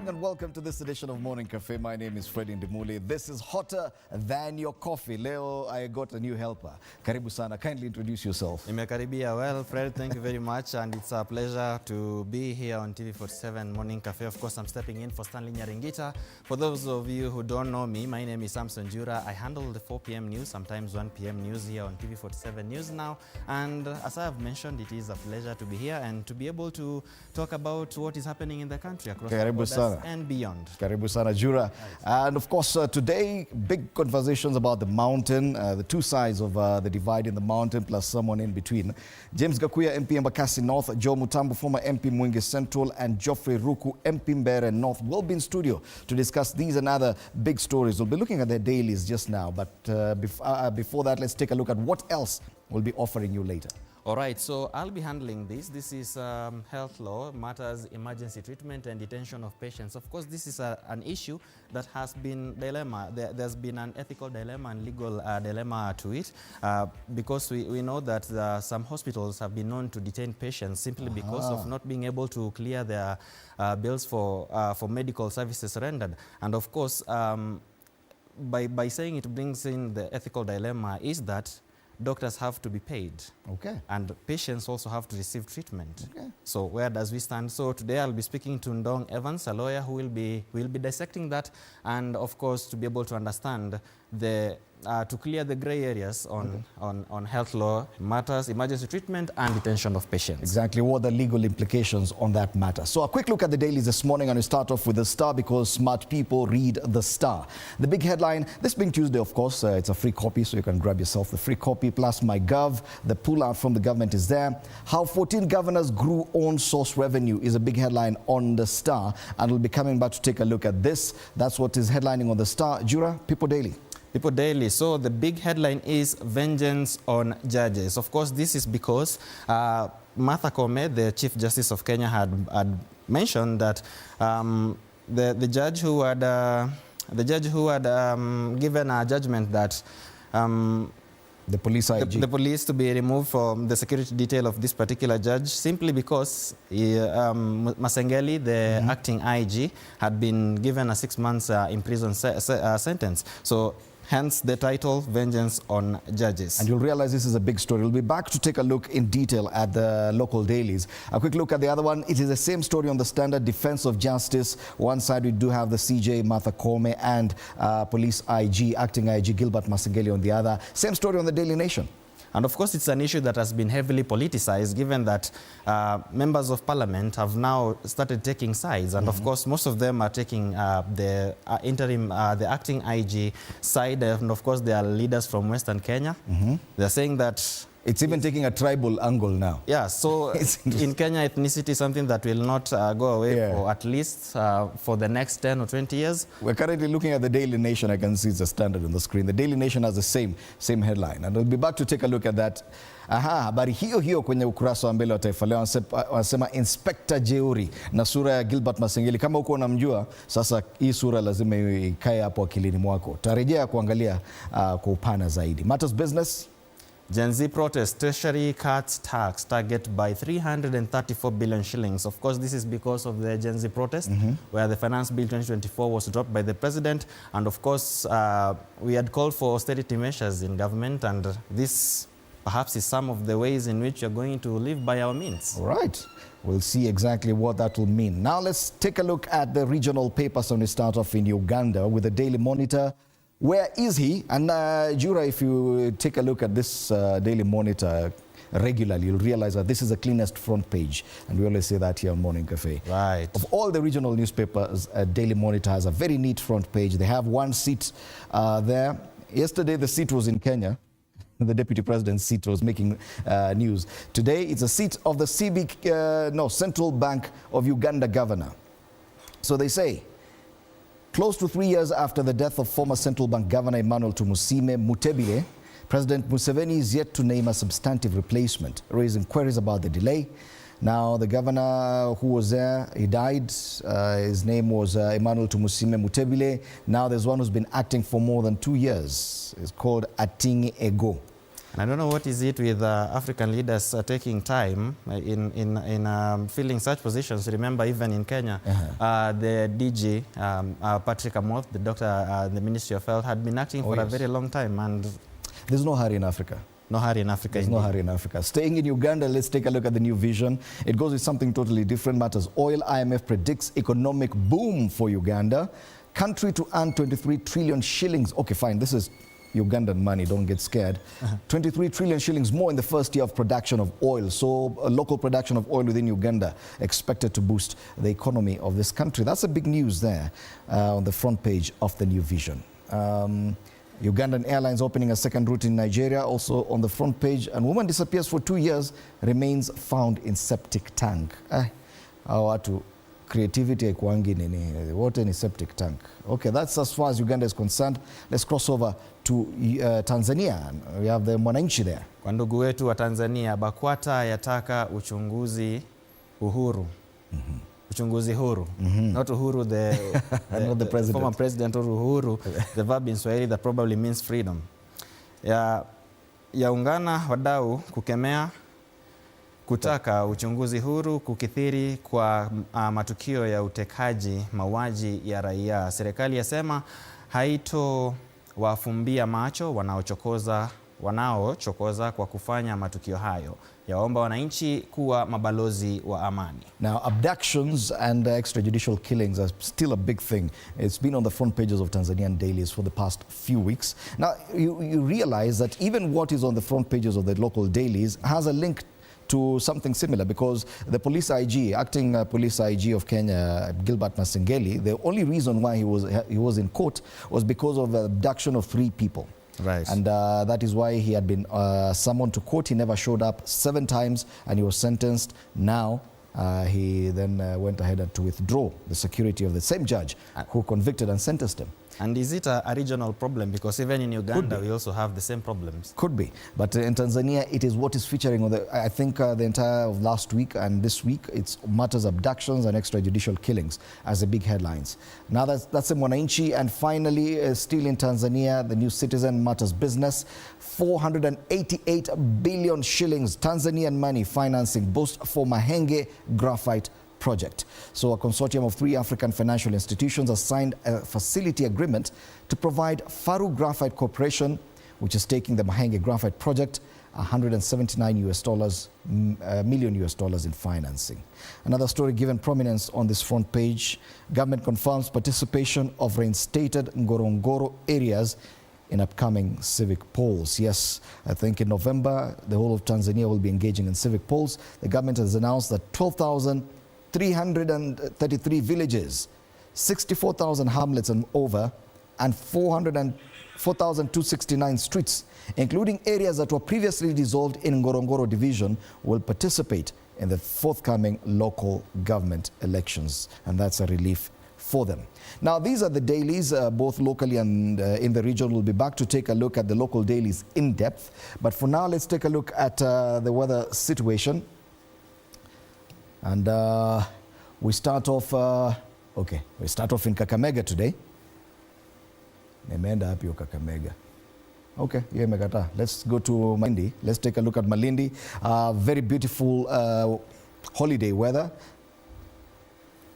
morning and welcome to this edition of Morning Cafe. My name is Freddie Ndimuli. This is hotter than your coffee. Leo, I got a new helper. Karibu sana. Kindly introduce yourself. Nimekaribia. Well, Fred, thank you very much, and it's a pleasure to be here on TV47 Morning Cafe. Of course, I'm stepping in for Stanley Nyaringita. For those of you who don't know me, my name is Samson Jura. I handle the 4 p.m. news, sometimes 1 p.m. news here on TV47 News Now. And as I have mentioned, it is a pleasure to be here and to be able to talk about what is happening in the country across the borders and beyond. Karibu sana, Jura. And of course, today, big conversations about the mountain, the two sides of the divide in the mountain, plus someone in between. James Gakuya, MP Embakasi North, Joe Mutambu, former MP Mwingi Central, and Geoffrey Ruku, MP Mbeere North, will be in studio to discuss these and other big stories. We'll be looking at their dailies just now, but before that, let's take a look at what else we'll be offering you later. All right, so I'll be handling this. This is health law, matters emergency treatment and detention of patients. Of course, this is an issue that has been dilemma. There's been an ethical dilemma and legal dilemma to it because we know that some hospitals have been known to detain patients simply because of not being able to clear their bills for medical services rendered. And of course, by saying it brings in the ethical dilemma is that doctors have to be paid. Okay. And patients also have to receive treatment. Okay. So where does we stand? So today I'll be speaking to Ndong Evans, a lawyer who will be dissecting that, and of course to be able to understand the to clear the gray areas on health law matters, emergency treatment and detention of patients. Exactly, what are the legal implications on that matter? So a quick look at the dailies this morning, and we start off with the Star because smart people read the Star. The big headline, this being Tuesday, of course, it's a free copy, so you can grab yourself the free copy, plus MyGov. The pullout from the government is there. How 14 governors grew own source revenue is a big headline on the Star, and we'll be coming back to take a look at this. That's what is headlining on the Star. Jura, People Daily. People Daily. So the big headline is vengeance on judges. Of course, this is because Martha Koome, the Chief Justice of Kenya, had mentioned that the judge who had given a judgment that the police IG. The police to be removed from the security detail of this particular judge simply because Masengeli, the acting IG, had been given a 6 months imprisonment sentence. So hence the title, Vengeance on Judges. And you'll realize this is a big story. We'll be back to take a look in detail at the local dailies. A quick look at the other one. It is the same story on the Standard, Defense of Justice. One side we do have the CJ, Martha Koome, and police IG, acting IG, Gilbert Masengeli on the other. Same story on the Daily Nation. And of course, it's an issue that has been heavily politicized, given that members of parliament have now started taking sides. And of course, most of them are taking the acting IG side. And of course, they are leaders from Western Kenya. They're saying that it's even taking a tribal angle now. Yeah, so in Kenya, ethnicity is something that will not go away for at least for the next 10 or 20 years. We're currently looking at the Daily Nation. I can see it's a Standard on the screen. The Daily Nation has the same headline. And we'll be back to take a look at that. Habari hiyo kwenye ukurasa wa mbele wa Taifa Leo wanasema Inspector Jeuri na sura ya Gilbert Masengeli. Kama uko unamjua, sasa hii sura lazima ikae hapo akilini mwako. Tarejea kuangalia kwa upana zaidi. Matters Business. Gen Z protest, Treasury cuts tax target by 334 billion shillings. Of course, this is because of the Gen Z protest, where the Finance Bill 2024 was dropped by the President. And of course, we had called for austerity measures in government, and this perhaps is some of the ways in which you're going to live by our means. All right. We'll see exactly what that will mean. Now let's take a look at the regional papers. And we start off in Uganda with the Daily Monitor. Where is he? And Jura, if you take a look at this Daily Monitor regularly, you'll realize that this is the cleanest front page. And we always say that here on Morning Cafe. Right. Of all the regional newspapers, Daily Monitor has a very neat front page. They have one seat there. Yesterday, the seat was in Kenya. The Deputy President's seat was making news. Today, it's a seat of the Central Bank of Uganda governor. So they say, close to 3 years after the death of former Central Bank Governor Emmanuel Tumusiime Mutebile, President Museveni is yet to name a substantive replacement, raising queries about the delay. Now, the governor who was there, he died. His name was Emmanuel Tumusiime Mutebile. Now, there's one who's been acting for more than 2 years. It's called Atingi Ego. And I don't know what is it with African leaders taking time in filling such positions. Remember, even in Kenya, the DG, Patrick Amoth, the doctor, the Ministry of Health, had been acting for a very long time. And there's no hurry in Africa. No hurry in Africa. There's no hurry in Africa. Staying in Uganda, let's take a look at the New Vision. It goes with something totally different. Matters oil. IMF predicts economic boom for Uganda. Country to earn 23 trillion shillings. Okay, fine. This is Ugandan money. Don't get scared. 23 trillion shillings more in the first year of production of oil. So local production of oil within Uganda expected to boost the economy of this country. That's a big news there on the front page of the New Vision. Ugandan Airlines opening a second route in Nigeria, also on the front page. And woman disappears for 2 years, remains found in septic tank. Creativity haikuangi nini, what any septic tank. Okay, that's as far as Uganda is concerned. Let's cross over to Tanzania. We have the Mwananchi there. Kwa ndugu wetu wa Tanzania, BAKWATA yataka uchunguzi uhuru. Uchunguzi huru. Not Uhuru, the president. Former president, or Uhuru, the verb in Swahili that probably means freedom. Yaungana wadau kukemea kutaka uchunguzi huru kukithiri kwa matukio ya utekaji, mauaji ya raia. Serikali yasema haito wafumbia macho wanaochokoza kwa kufanya matukio hayo. Yaomba wananchi kuwa mabalozi wa amani. Now, abductions and extrajudicial killings are still a big thing. It's been on the front pages of Tanzanian dailies for the past few weeks. Now, you realize that even what is on the front pages of the local dailies has a link to something similar, because the police IG, acting police IG of Kenya, Gilbert Masengeli, the only reason why he was in court was because of the abduction of 3 people. Right. And that is why he had been summoned to court. He never showed up 7 times and he was sentenced. Now he then went ahead to withdraw the security of the same judge who convicted and sentenced him. And is it a regional problem? Because even in Uganda, we also have the same problems. Could be. But in Tanzania, it is what is featuring on the, I think the entire of last week and this week, it's matters abductions and extrajudicial killings as the big headlines. Now that's in Mwananchi. And finally, still in Tanzania, the New Citizen matters business. 488 billion shillings Tanzanian money financing boost for Mahenge graphite project. So a consortium of 3 African financial institutions has signed a facility agreement to provide Faru Graphite Corporation, which is taking the Mahenge graphite project, $179 million in financing. Another story given prominence on this front page. Government confirms participation of reinstated Ngorongoro areas in upcoming civic polls. Yes, I think in November, the whole of Tanzania will be engaging in civic polls. The government has announced that 12,333 villages, 64,000 hamlets and over, and 4,269 streets, including areas that were previously dissolved in Ngorongoro division, will participate in the forthcoming local government elections. And that's a relief for them. Now, these are the dailies, both locally and in the region. We'll be back to take a look at the local dailies in depth. But for now, let's take a look at the weather situation. And we start off in Kakamega today. Nimeenda hapi Kakamega. Okay, yeah, Megata. Let's go to Malindi. Let's take a look at Malindi. Very beautiful holiday weather.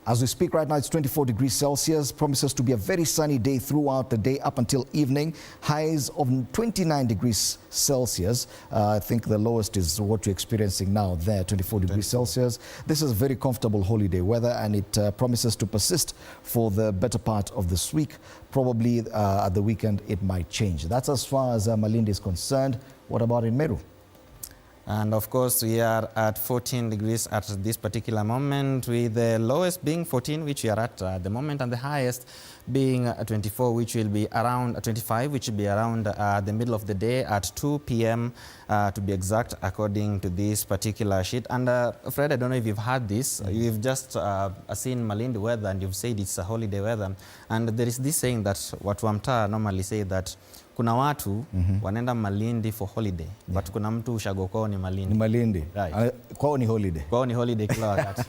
As we speak right now, it's 24 degrees Celsius. Promises to be a very sunny day throughout the day up until evening. Highs of 29 degrees Celsius. I think the lowest is what we're experiencing now there, 24 degrees Celsius. This is very comfortable holiday weather, and it promises to persist for the better part of this week. Probably at the weekend, it might change. That's as far as Malindi is concerned. What about in Meru? And of course, we are at 14 degrees at this particular moment, with the lowest being 14, which we are at the moment, and the highest being 24, which will be around 25, which will be around the middle of the day at 2 p.m. To be exact, according to this particular sheet. And Fred, I don't know if you've had this. You've just seen Malindi weather, and you've said it's a holiday weather. And there is this saying that watu wa mtaa normally say that kuna watu wanaenda Malindi for holiday, but kuna mtu ushago kwao ni Malindi. Ni Malindi. Right. Kwao ni holiday. Kwao ni holiday kila wakati.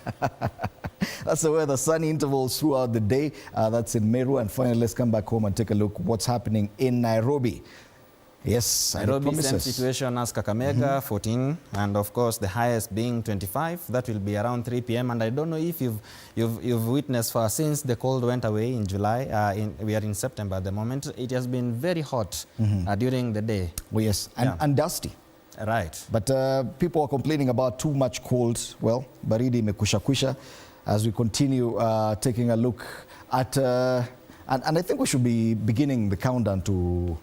That's the weather, sunny intervals throughout the day. That's in Meru. And finally, let's come back home and take a look what's happening in Nairobi. Yes, and it Nairobi, same promises. situation as Kakamega, 14, and of course the highest being 25. That will be around 3 p.m. And I don't know if you've witnessed since the cold went away in July. We are in September at the moment. It has been very hot during the day. Oh, yes, and dusty. Right. But people are complaining about too much cold. Well, baridi imekusha kusha as we continue taking a look at, and I think we should be beginning the countdown to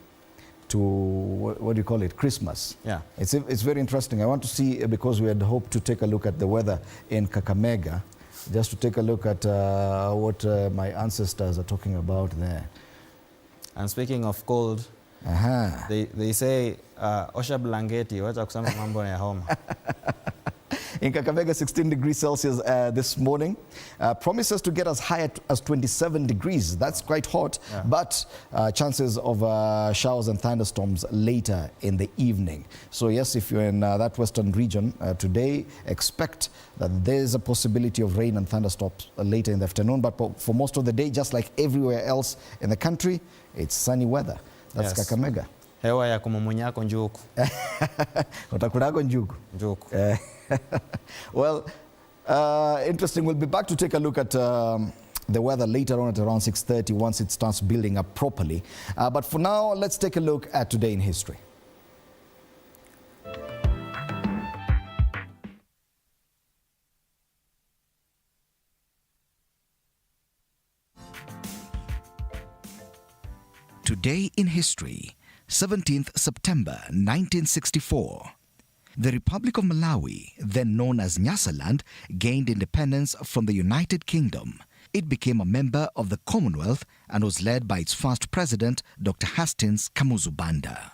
what do you call it, Christmas. Yeah. It's very interesting. I want to see, because we had hoped to take a look at the weather in Kakamega, just to take a look at what my ancestors are talking about there. And speaking of cold, they say osha blanketi, wacha kusema mambo ya homa. In Kakamega, 16 degrees Celsius this morning. Promises to get as high as 27 degrees. That's quite hot, but chances of showers and thunderstorms later in the evening. So yes, if you're in that western region today, expect that there's a possibility of rain and thunderstorms later in the afternoon. But for most of the day, just like everywhere else in the country, it's sunny weather. That's Kakamega. Hewa ya kumumunyako njuku. Utakurako njuku. Njuku. Well, interesting. We'll be back to take a look at the weather later on at around 6:30 once it starts building up properly. But for now, let's take a look at today in history. Today in history, 17th September 1964. The Republic of Malawi, then known as Nyasaland, gained independence from the United Kingdom. It became a member of the Commonwealth and was led by its first president, Dr. Hastings Kamuzu Banda.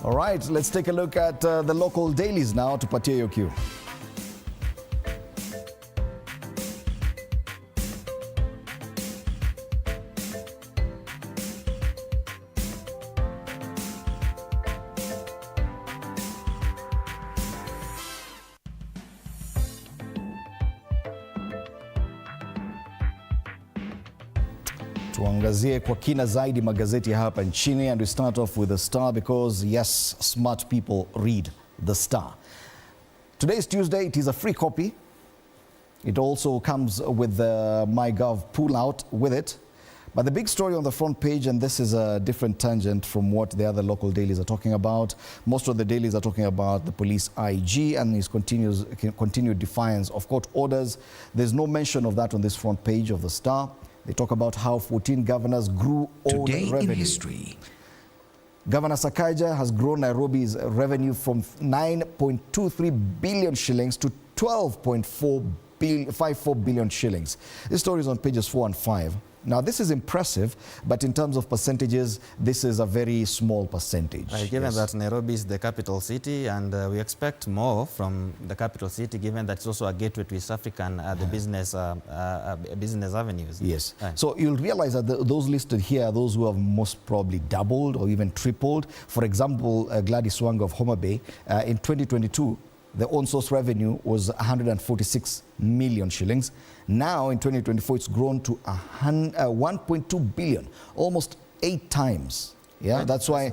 All right, let's take a look at the local dailies now to Patia Yoku. Tuangazie kwa kina zaidi magazeti hapa nchini, and we start off with the Star because yes, smart people read the Star. Today is Tuesday. It is a free copy. It also comes with the MyGov pull-out with it. But the big story on the front page, and this is a different tangent from what the other local dailies are talking about. Most of the dailies are talking about the police IG and his continued defiance of court orders. There's no mention of that on this front page of the Star. They talk about how 14 governors grew own Today revenue. in history. Governor Sakaja has grown Nairobi's revenue from 9.23 billion shillings to 12.54 billion shillings. This story is on pages 4 and 5. Now, this is impressive, but in terms of percentages, this is a very small percentage. Given that Nairobi is the capital city, and we expect more from the capital city, given that it's also a gateway to East African business avenues. Yes. Right. So you'll realize that those listed here are those who have most probably doubled or even tripled. For example, Gladys Wanga of Homa Bay, in 2022, the own source revenue was 146 million shillings. Now in 2024, it's grown to 1.2 billion, almost 8 times. Yeah, that's why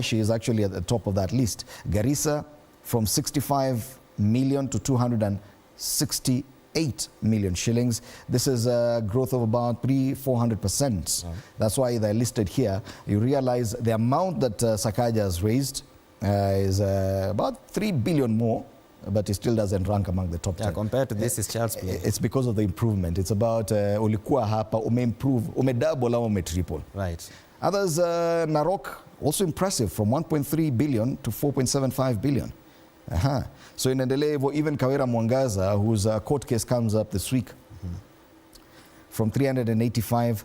she is actually at the top of that list. Garissa from 65 million to 268 million shillings. This is a growth of about 400%. That's why they're listed here. You realize the amount that Sakaja has raised is about 3 billion more, but it still doesn't rank among the top 10. Compared to this is child's play. It's because of the improvement. It's about ulikuwa hapa, umeimprove, umedouble au umetriple. Right. Others, Narok, also impressive, from 1.3 billion to 4.75 billion. So in Ndelevo, even Kawira Mwangaza, whose court case comes up this week, from 385,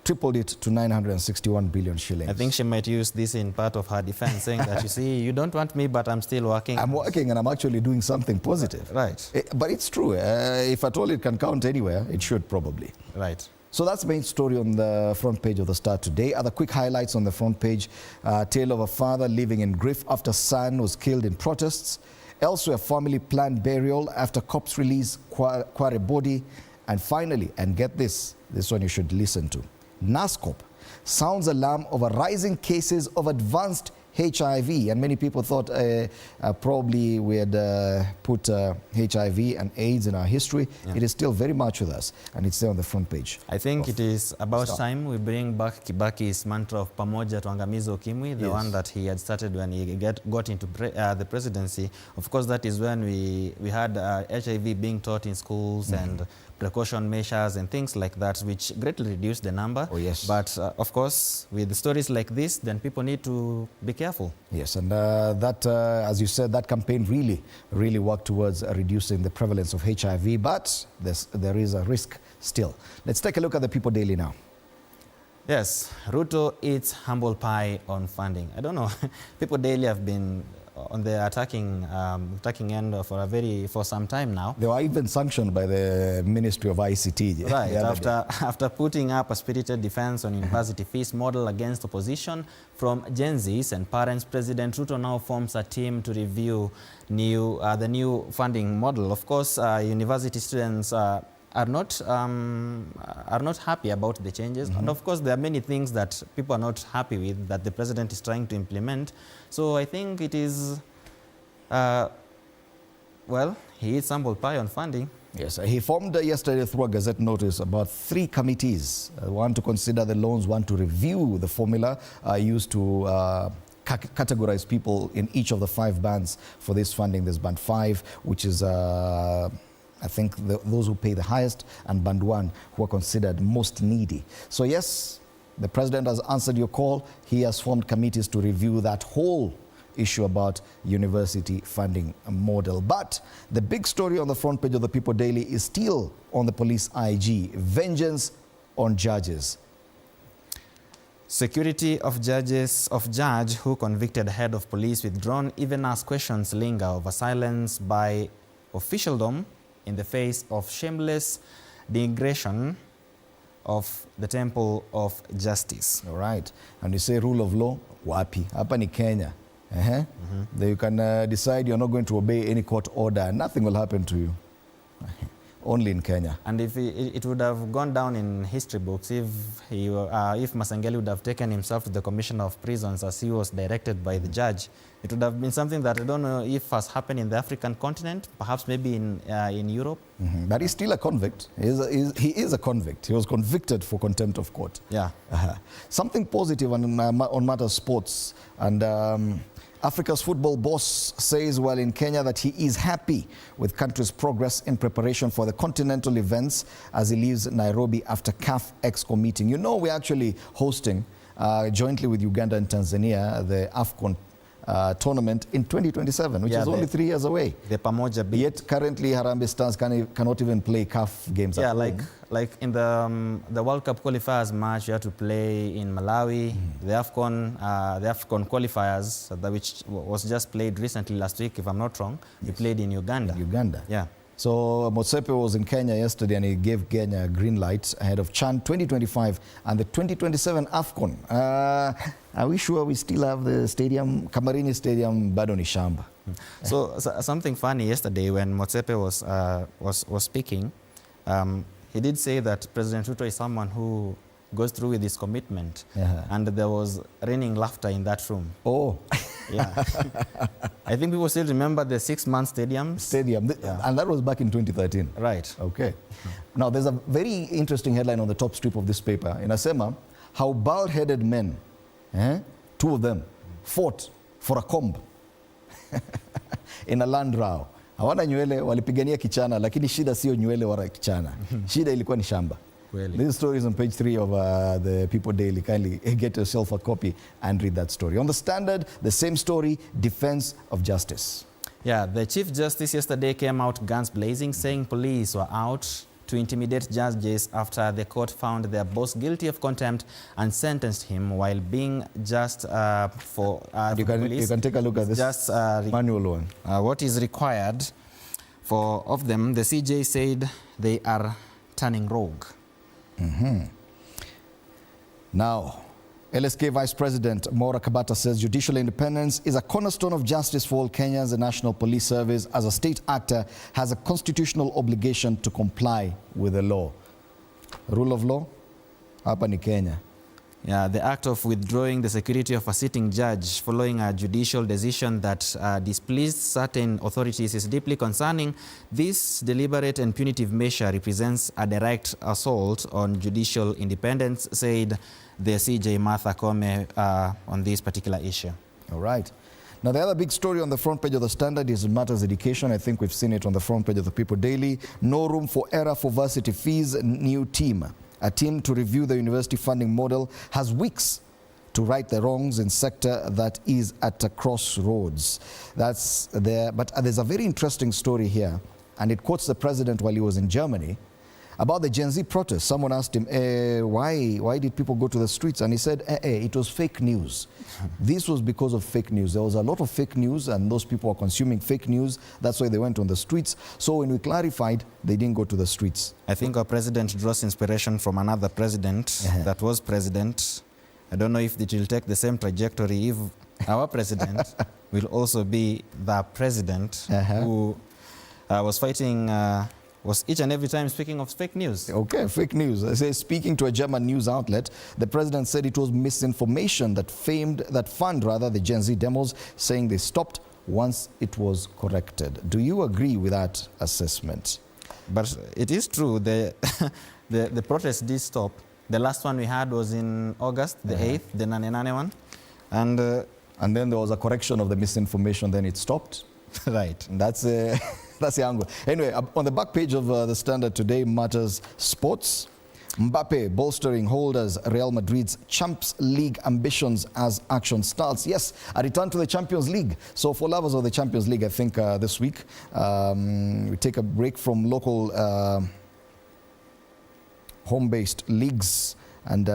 tripled it to 961 billion shillings. I think she might use this in part of her defense, saying that, you see, you don't want me, but I'm still working. I'm working and I'm actually doing something positive. Right. But it's true. If at all it can count anywhere, it should probably. Right. So that's the main story on the front page of the Star today. Other quick highlights on the front page. Tale of a father living in grief after son was killed in protests. Elsewhere, family planned burial after cops release Kware body. And finally, and get this one you should listen to, NASCOP sounds alarm over rising cases of advanced HIV, and many people thought probably we had put HIV and AIDS in our history. Yeah. It is still very much with us, and it's there on the front page. I think it is about time we bring back Kibaki's mantra of Pamoja Tuangamize Ukimwi, the one that he had started when he got into the presidency. Of course, that is when we had HIV being taught in schools and precaution measures and things like that, which greatly reduced the number. Oh, yes. But of course, with stories like this, then people need to be careful. Yes, and that, as you said, that campaign really worked towards reducing the prevalence of HIV, but there is a risk still. Let's take a look at the People Daily now. Yes, Ruto eats humble pie on funding. I don't know, People Daily have been on the attacking end for some time now. They were even sanctioned by the Ministry of ICT. Right, after putting up a spirited defense on university fees model against opposition from Gen Zs and parents, President Ruto now forms a team to review the new funding model. Of course, university students are not happy about the changes. And of course, there are many things that people are not happy with that the president is trying to implement. So I think it is, well, he eats humble pie on funding. Yes, he formed yesterday through a Gazette notice about 3 committees, one to consider the loans, one to review the formula used to categorize people in each of the 5 bands for this funding. There's band 5, which is I think those who pay the highest, and band 1, who are considered most needy. So yes, the president has answered your call. He has formed committees to review that whole issue about university funding model. But the big story on the front page of the People Daily is still on the police IG, vengeance on judges. Security of judge who convicted head of police withdrawn even as questions linger over silence by officialdom in the face of shameless denigration of the temple of justice. All right. And you say rule of law, wapi? Hapa ni Kenya. Then you can decide you're not going to obey any court order and nothing will happen to you. Only in Kenya. And if it would have gone down in history books if Masengeli would have taken himself to the Commissioner of Prisons as he was directed by the judge, it would have been something that I don't know if has happened in the African continent, perhaps maybe in Europe. But he's still a convict. He is a convict. He was convicted for contempt of court. Yeah. Something positive on matters sports. And Africa's football boss says while in Kenya that he is happy with country's progress in preparation for the continental events as he leaves Nairobi after CAF Exco meeting. You know, we're actually hosting jointly with Uganda and Tanzania the AFCON tournament in 2027, which is only 3 years away. The Pamoja bid. Yet currently Harambee Stars cannot even play CAF games at home. Like in the World Cup qualifiers match, you have to play in Malawi. The AFCON qualifiers, which was just played recently last week, if I'm not wrong, we played in Uganda. Yeah. So Motsepe was in Kenya yesterday and he gave Kenya a green light ahead of CHAN 2025 and the 2027 AFCON. Are we sure we still have the stadium? Kamarini Stadium, bado ni shamba. So something funny yesterday when Motsepe was speaking, he did say that President Ruto is someone who goes through with his commitment. And there was raining laughter in that room. Oh. Yeah. I think people still remember the 6-month stadium. And that was back in 2013. Right. Okay. Now, there's a very interesting headline on the top strip of this paper. Inasema, how bald-headed men, 2 of them, fought for a comb in a land row. Hawana nywele, walipigania kichana, lakini shida sio nywele wala kichana. Shida ilikuwa ni shamba. This story is on page 3 of the People Daily. Kindly get yourself a copy and read that story. On the Standard, the same story, defense of justice. Yeah, the Chief Justice yesterday came out guns blazing, saying police were out to intimidate judges after the court found their boss guilty of contempt and sentenced him while being just for you can take a look at this manual one. What is required of them, the CJ said they are turning rogue. Now, LSK Vice President Maura Kabata says judicial independence is a cornerstone of justice for all Kenyans. The National Police Service, as a state actor, has a constitutional obligation to comply with the law. Rule of law? Hapa ni Kenya. Yeah, the act of withdrawing the security of a sitting judge following a judicial decision that displeased certain authorities is deeply concerning. This deliberate and punitive measure represents a direct assault on judicial independence, said the CJ Martha Koome on this particular issue. All right. Now, the other big story on the front page of the Standard is matters education. I think we've seen it on the front page of the People Daily. No room for error for varsity fees. New team. A team to review the university funding model has weeks to right the wrongs in sector that is at a crossroads. That's there. But there's a very interesting story here, and it quotes the president while he was in Germany about the Gen Z protest. Someone asked him, why did people go to the streets? And he said, it was fake news. This was because of fake news. There was a lot of fake news, and those people were consuming fake news. That's why they went on the streets. So when we clarified, they didn't go to the streets. I think our president draws inspiration from another president that was president. I don't know if it will take the same trajectory if our president will also be the president who was fighting was each and every time speaking of fake news. Okay, fake news. I say, speaking to a German news outlet, the president said it was misinformation that fund the Gen Z demos, saying they stopped once it was corrected. Do you agree with that assessment? But it is true, the protest did stop. The last one we had was in August, the 8th, the Nane one. And then there was a correction of the misinformation, then it stopped. Right. And that's the angle. Anyway, on the back page of the Standard today, matters sports. Mbappe bolstering holders Real Madrid's Champions League ambitions as action starts. Yes, a return to the Champions League. So for lovers of the Champions League, I think this week we take a break from local home-based leagues. And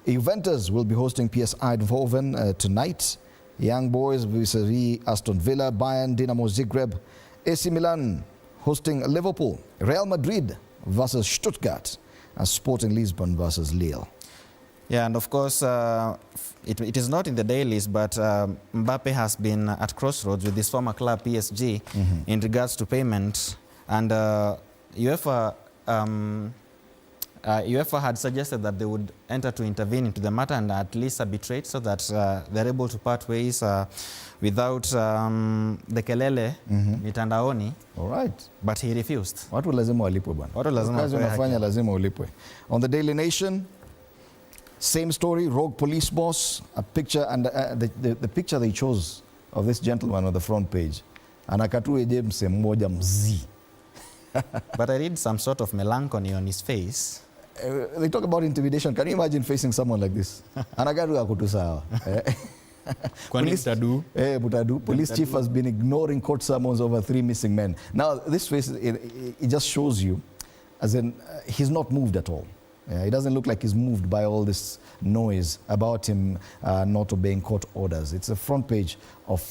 Juventus will be hosting PS Eindhoven tonight. Young Boys versus Aston Villa, Bayern, Dinamo Zagreb, AC Milan hosting Liverpool, Real Madrid versus Stuttgart, and Sporting Lisbon versus Lille. Yeah, and of course, it is not in the dailies, but Mbappe has been at crossroads with his former club PSG in regards to payment, and UEFA had suggested that they would enter to intervene into the matter and at least arbitrate so that they're able to part ways without the kelele mitandaoni. All right. But he refused. Watu lazima walipwe bwana. Watu lazima kazi unafanya lazima ulipwe. On the Daily Nation, same story, rogue police boss, a picture, and the picture they chose of this gentleman on the front page. Anakatue James mmoja mzii. But I read some sort of melancholy on his face. They talk about intimidation. Can you imagine facing someone like this? Anagaru akutu sawa. Police chief has been ignoring court summons over 3 missing men. Now, this face, it just shows you, as in, he's not moved at all. He doesn't look like he's moved by all this noise about him not obeying court orders. It's the front page of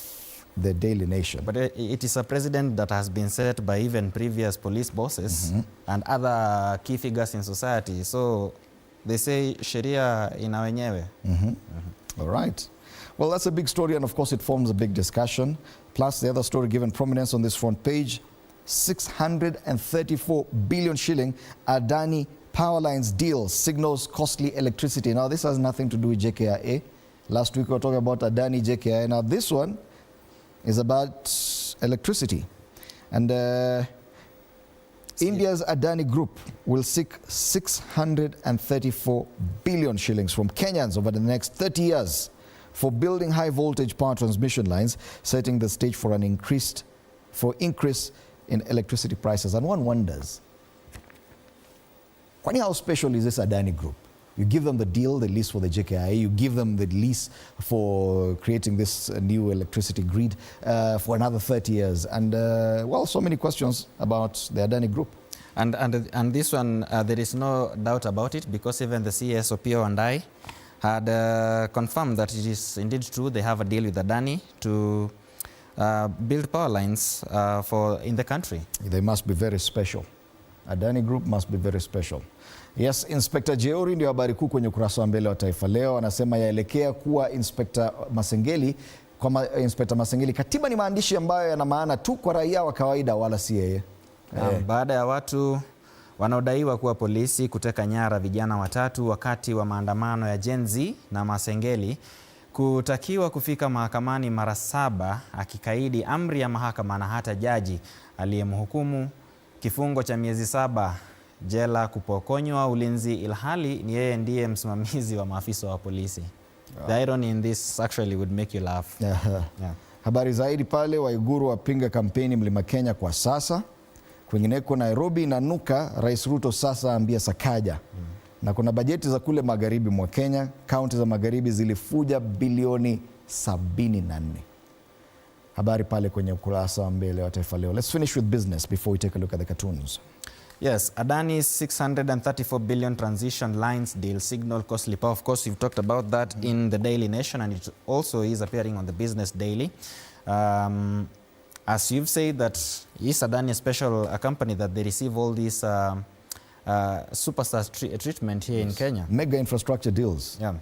the Daily Nation. But it is a president that has been set by even previous police bosses and other key figures in society. So they say sheria ina wenyewe. All right. Well, that's a big story, and of course it forms a big discussion. Plus the other story given prominence on this front page, 634 billion shilling Adani Powerlines deal signals costly electricity. Now, this has nothing to do with JKIA. Last week we were talking about Adani JKIA. Now, this one is about electricity. And India's Adani Group will seek 634 billion shillings from Kenyans over the next 30 years for building high voltage power transmission lines, setting the stage for an increase in electricity prices. And one wonders, how special is this Adani Group? You give them the deal, the lease for the JKIA, you give them the lease for creating this new electricity grid for another 30 years. And, well, so many questions about the Adani Group. And this one, there is no doubt about it, because even the CS Opio and I had confirmed that it is indeed true. They have a deal with Adani to build power lines in the country. They must be very special. Adani Group must be very special. Yes, Inspector Jeuri ndio habari kuu kwenye ukurasa wa mbele wa Taifa Leo. Anasema yaelekea kuwa Inspector Masengeli. Inspector Masengeli, katiba ni maandishi ambayo yana maana tu kwa raia wa kawaida wala si yeye. Baada ya watu wanaodaiwa kuwa polisi kuteka nyara vijana watatu wakati wa maandamano ya Gen Z na Masengeli kutakiwa kufika mahakamani mara 7 akikaidi amri ya mahakama na hata jaji aliyemhukumu kifungo cha miezi 7 jela kupokonywa ulinzi ilhali ni yeye ndiye msimamizi wa maafisa wa polisi. The irony in this actually would make you laugh. Yeah. Habari zaidi pale, Waiguru wapinga kampeni Mlima Kenya kwa sasa. Kwingineko Nairobi inanuka, Rais Ruto sasa ambia Sakaja. Na kuna bajeti za kule magharibi mwa Kenya, kaunti za magharibi zilifuja bilioni 74. Habari pale kwenye ukurasa wa mbele wa Taifa Leo. Let's finish with business before we take a look at the cartoons. Yes, Adani's 634 billion transition lines deal signal costly power. Of course, you've talked about that in the Daily Nation, and it also is appearing on the Business Daily. As you've said, that is Adani a company that they receive all these superstar treatment here in Kenya. Mega infrastructure deals. Yeah.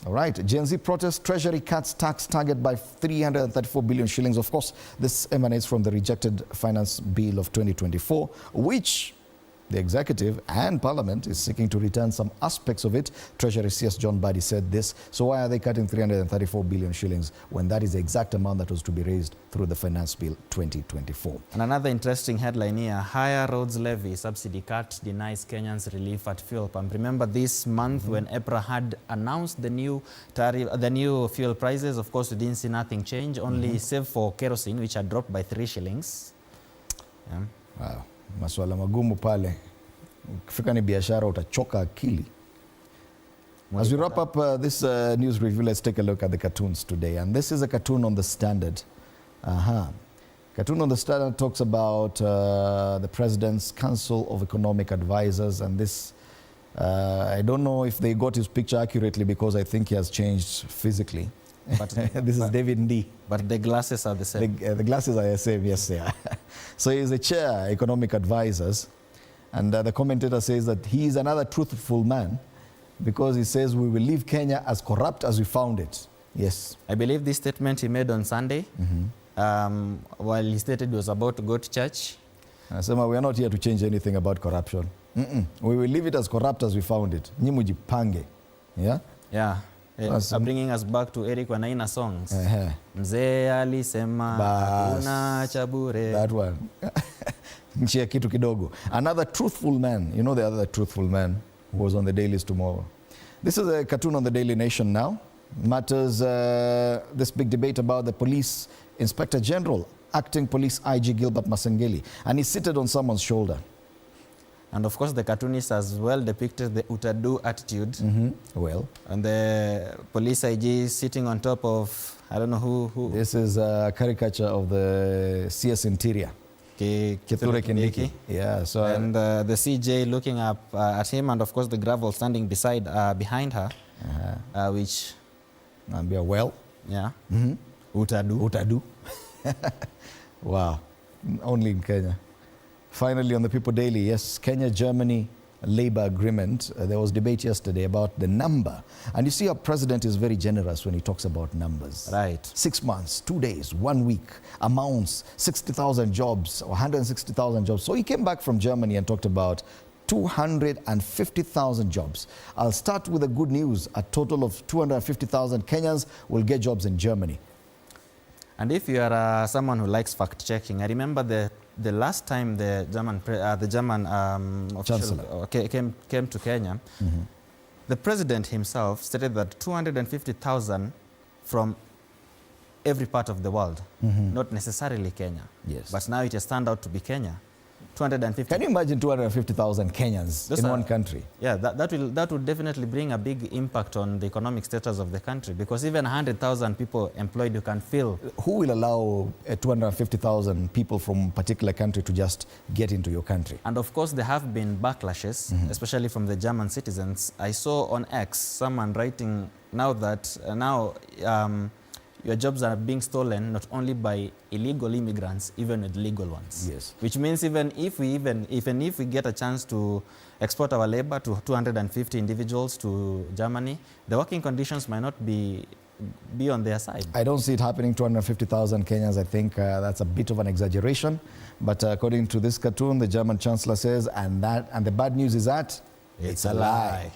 All right. Gen Z protest, Treasury cuts tax target by 334 billion shillings. Of course, this emanates from the rejected finance bill of 2024, which the executive and parliament is seeking to return some aspects of it. Treasury CS John Badi said this. So why are they cutting 334 billion shillings when that is the exact amount that was to be raised through the finance bill 2024? And another interesting headline here, higher roads levy subsidy cut denies Kenyans relief at fuel pump. Remember this month when EPRA had announced the new tariff, the new fuel prices, of course we didn't see nothing change, only save for kerosene, which had dropped by 3 shillings. Yeah. Wow. Maswala magumu pale. Ukifika ni biashara utachoka akili. As we wrap up this news review, let's take a look at the cartoons today. And this is a cartoon on the Standard. Cartoon on the Standard talks about the President's Council of Economic Advisors. And this, I don't know if they got his picture accurately because I think he has changed physically. But, this is David Ndii. But the glasses are the same. The glasses are the same, yes, they are. So he's the chair, Economic Advisors. And the commentator says that he is another truthful man because he says we will leave Kenya as corrupt as we found it. Yes. I believe this statement he made on Sunday, while he stated he was about to go to church. Anasema we are not here to change anything about corruption. We will leave it as corrupt as we found it. Nyi mujipange. Yeah? Yeah. Bringing us back to Eric Wanaina songs. Mzee alisema hakuna cha bure. That one. Nchi kitu kidogo. Another truthful man. You know the other truthful man who was on the dailies tomorrow. This is a cartoon on the Daily Nation now. Matters this big debate about the police inspector general, acting police IG Gilbert Masengeli. And he's seated on someone's shoulder. And of course, the cartoonist has well depicted the utadu attitude. Well. And the police IG sitting on top of, I don't know who. This is a caricature of the CS Interior. Kithure Kindiki. Yeah. So and the CJ looking up at him, and of course the gravel standing behind her, which. Well. Yeah. Utadu. Wow. Only in Kenya. Finally, on the People Daily, yes, Kenya-Germany labor agreement. There was debate yesterday about the number. And you see our president is very generous when he talks about numbers. Right. 6 months, 2 days, 1 week, amounts, 60,000 jobs, or 160,000 jobs. So he came back from Germany and talked about 250,000 jobs. I'll start with the good news. A total of 250,000 Kenyans will get jobs in Germany. And if you are someone who likes fact-checking, I remember the last time the German official came to Kenya, the president himself stated that 250,000 from every part of the world, not necessarily Kenya. Yes. But now it has turned out to be Kenya. 250. Can you imagine 250,000 Kenyans in one country? Yeah, that will definitely bring a big impact on the economic status of the country, because even 100,000 people employed, you can feel. Who will allow 250,000 people from a particular country to just get into your country? And of course, there have been backlashes, especially from the German citizens. I saw on X someone writing now that your jobs are being stolen not only by illegal immigrants, even with legal ones. Yes. Which means even if we get a chance to export our labor to 250 individuals to Germany, the working conditions might not be on their side. I don't see it happening. 250,000 Kenyans, I think that's a bit of an exaggeration. But according to this cartoon, the German chancellor says, and the bad news is that It's a lie.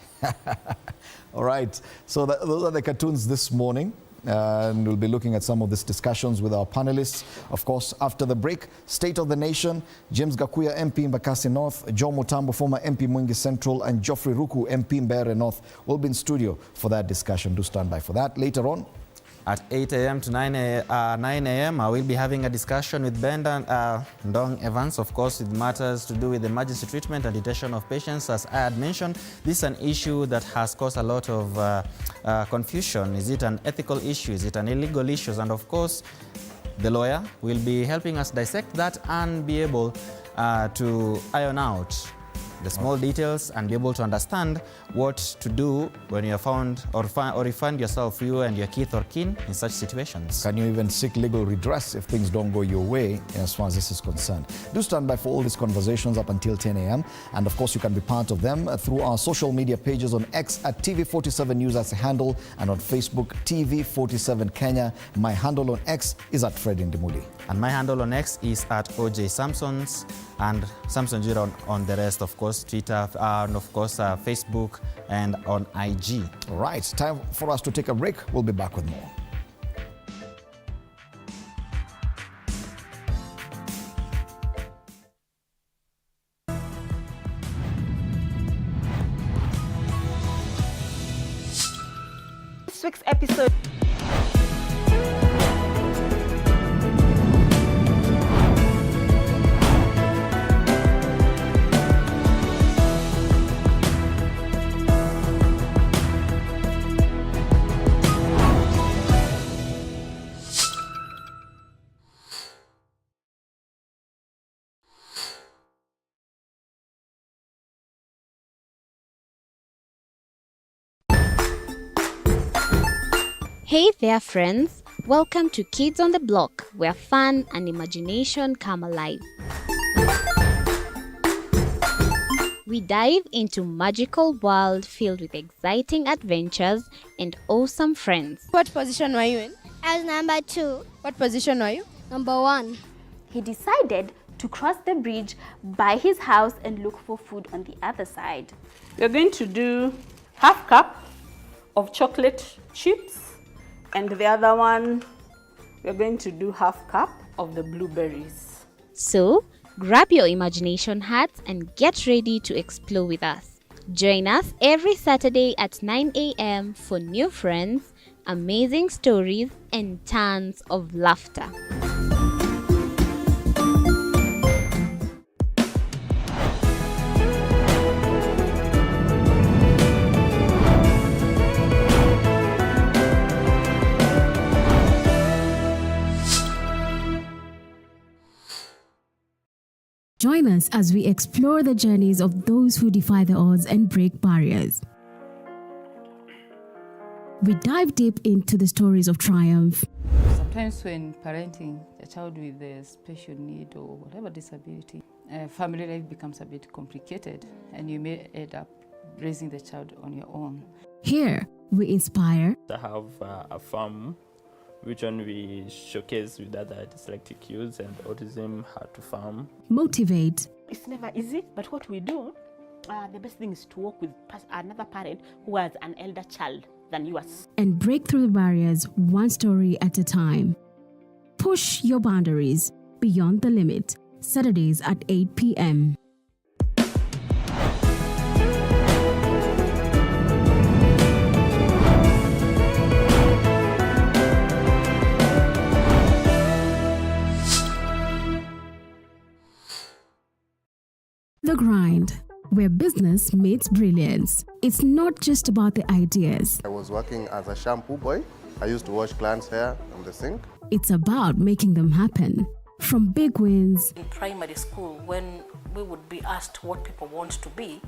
All right. So those are the cartoons this morning. And we'll be looking at some of these discussions with our panelists. Of course, after the break, State of the Nation, James Gakuya, MP Mbakasi North, Joe Mutambo, former MP Mwingi Central, and Geoffrey Ruku, MP Mbeere North, will be in studio for that discussion. Do stand by for that. Later on, at 8 a.m. to 9 a.m., I will be having a discussion with Ben Ndong Evans, of course, with matters to do with emergency treatment and detention of patients. As I had mentioned, this is an issue that has caused a lot of confusion. Is it an ethical issue? Is it an illegal issue? And of course, the lawyer will be helping us dissect that and be able to iron out the small details and be able to understand what to do when you are found or you find yourself, you and your kith or kin, in such situations. can you even seek legal redress if things don't go your way as far as this is concerned? Do stand by for all these conversations up until 10 a.m. And of course, you can be part of them through our social media pages on X at TV47 News as a handle, and on Facebook, TV47 Kenya. My handle on X is at Fred Ndimuli. And my handle on X is at OJ Samsons, and Samson Jira on the rest, of course, Twitter, and of course, Facebook, and on IG. All right, time for us to take a break. We'll be back with more. This week's episode. Hey there, friends! Welcome to Kids on the Block, where fun and imagination come alive. We dive into magical world filled with exciting adventures and awesome friends. What position were you in? I was number 2. What position were you? Number 1. He decided to cross the bridge by his house and look for food on the other side. We're going to do half cup of chocolate chips, and the other one, we're going to do half cup of the blueberries. So, grab your imagination hats and get ready to explore with us. Join us every Saturday at 9 a.m. for new friends, amazing stories, and tons of laughter. Join us as we explore the journeys of those who defy the odds and break barriers. We dive deep into the stories of triumph. Sometimes when parenting a child with a special need or whatever disability, family life becomes a bit complicated and you may end up raising the child on your own. Here, we inspire. I have a farm which one we showcase with other dyslexic youths and autism how to farm. Motivate. It's never easy, but what we do, the best thing is to work with another parent who has an elder child than yours. And break through the barriers one story at a time. Push your boundaries beyond the limit. Saturdays at 8 p.m. The Grind, where business meets brilliance. It's not just about the ideas. I was working as a shampoo boy. I used to wash clients' hair on the sink. It's about making them happen. From big wins. In primary school, when we would be asked what people want to be,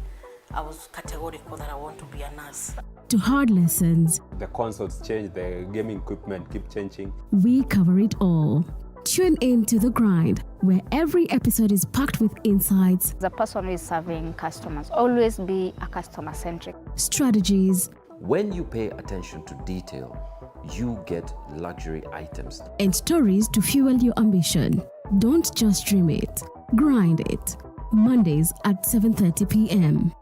I was categorical that I want to be a nurse. To hard lessons, The consoles change, the gaming equipment keep changing. we cover it all. Tune in to The Grind, where every episode is packed with insights, The person who is serving customers, always be a customer-centric. strategies, When you pay attention to detail, you get luxury items. and stories to fuel your ambition. Don't just dream it, grind it. Mondays at 7:30 p.m.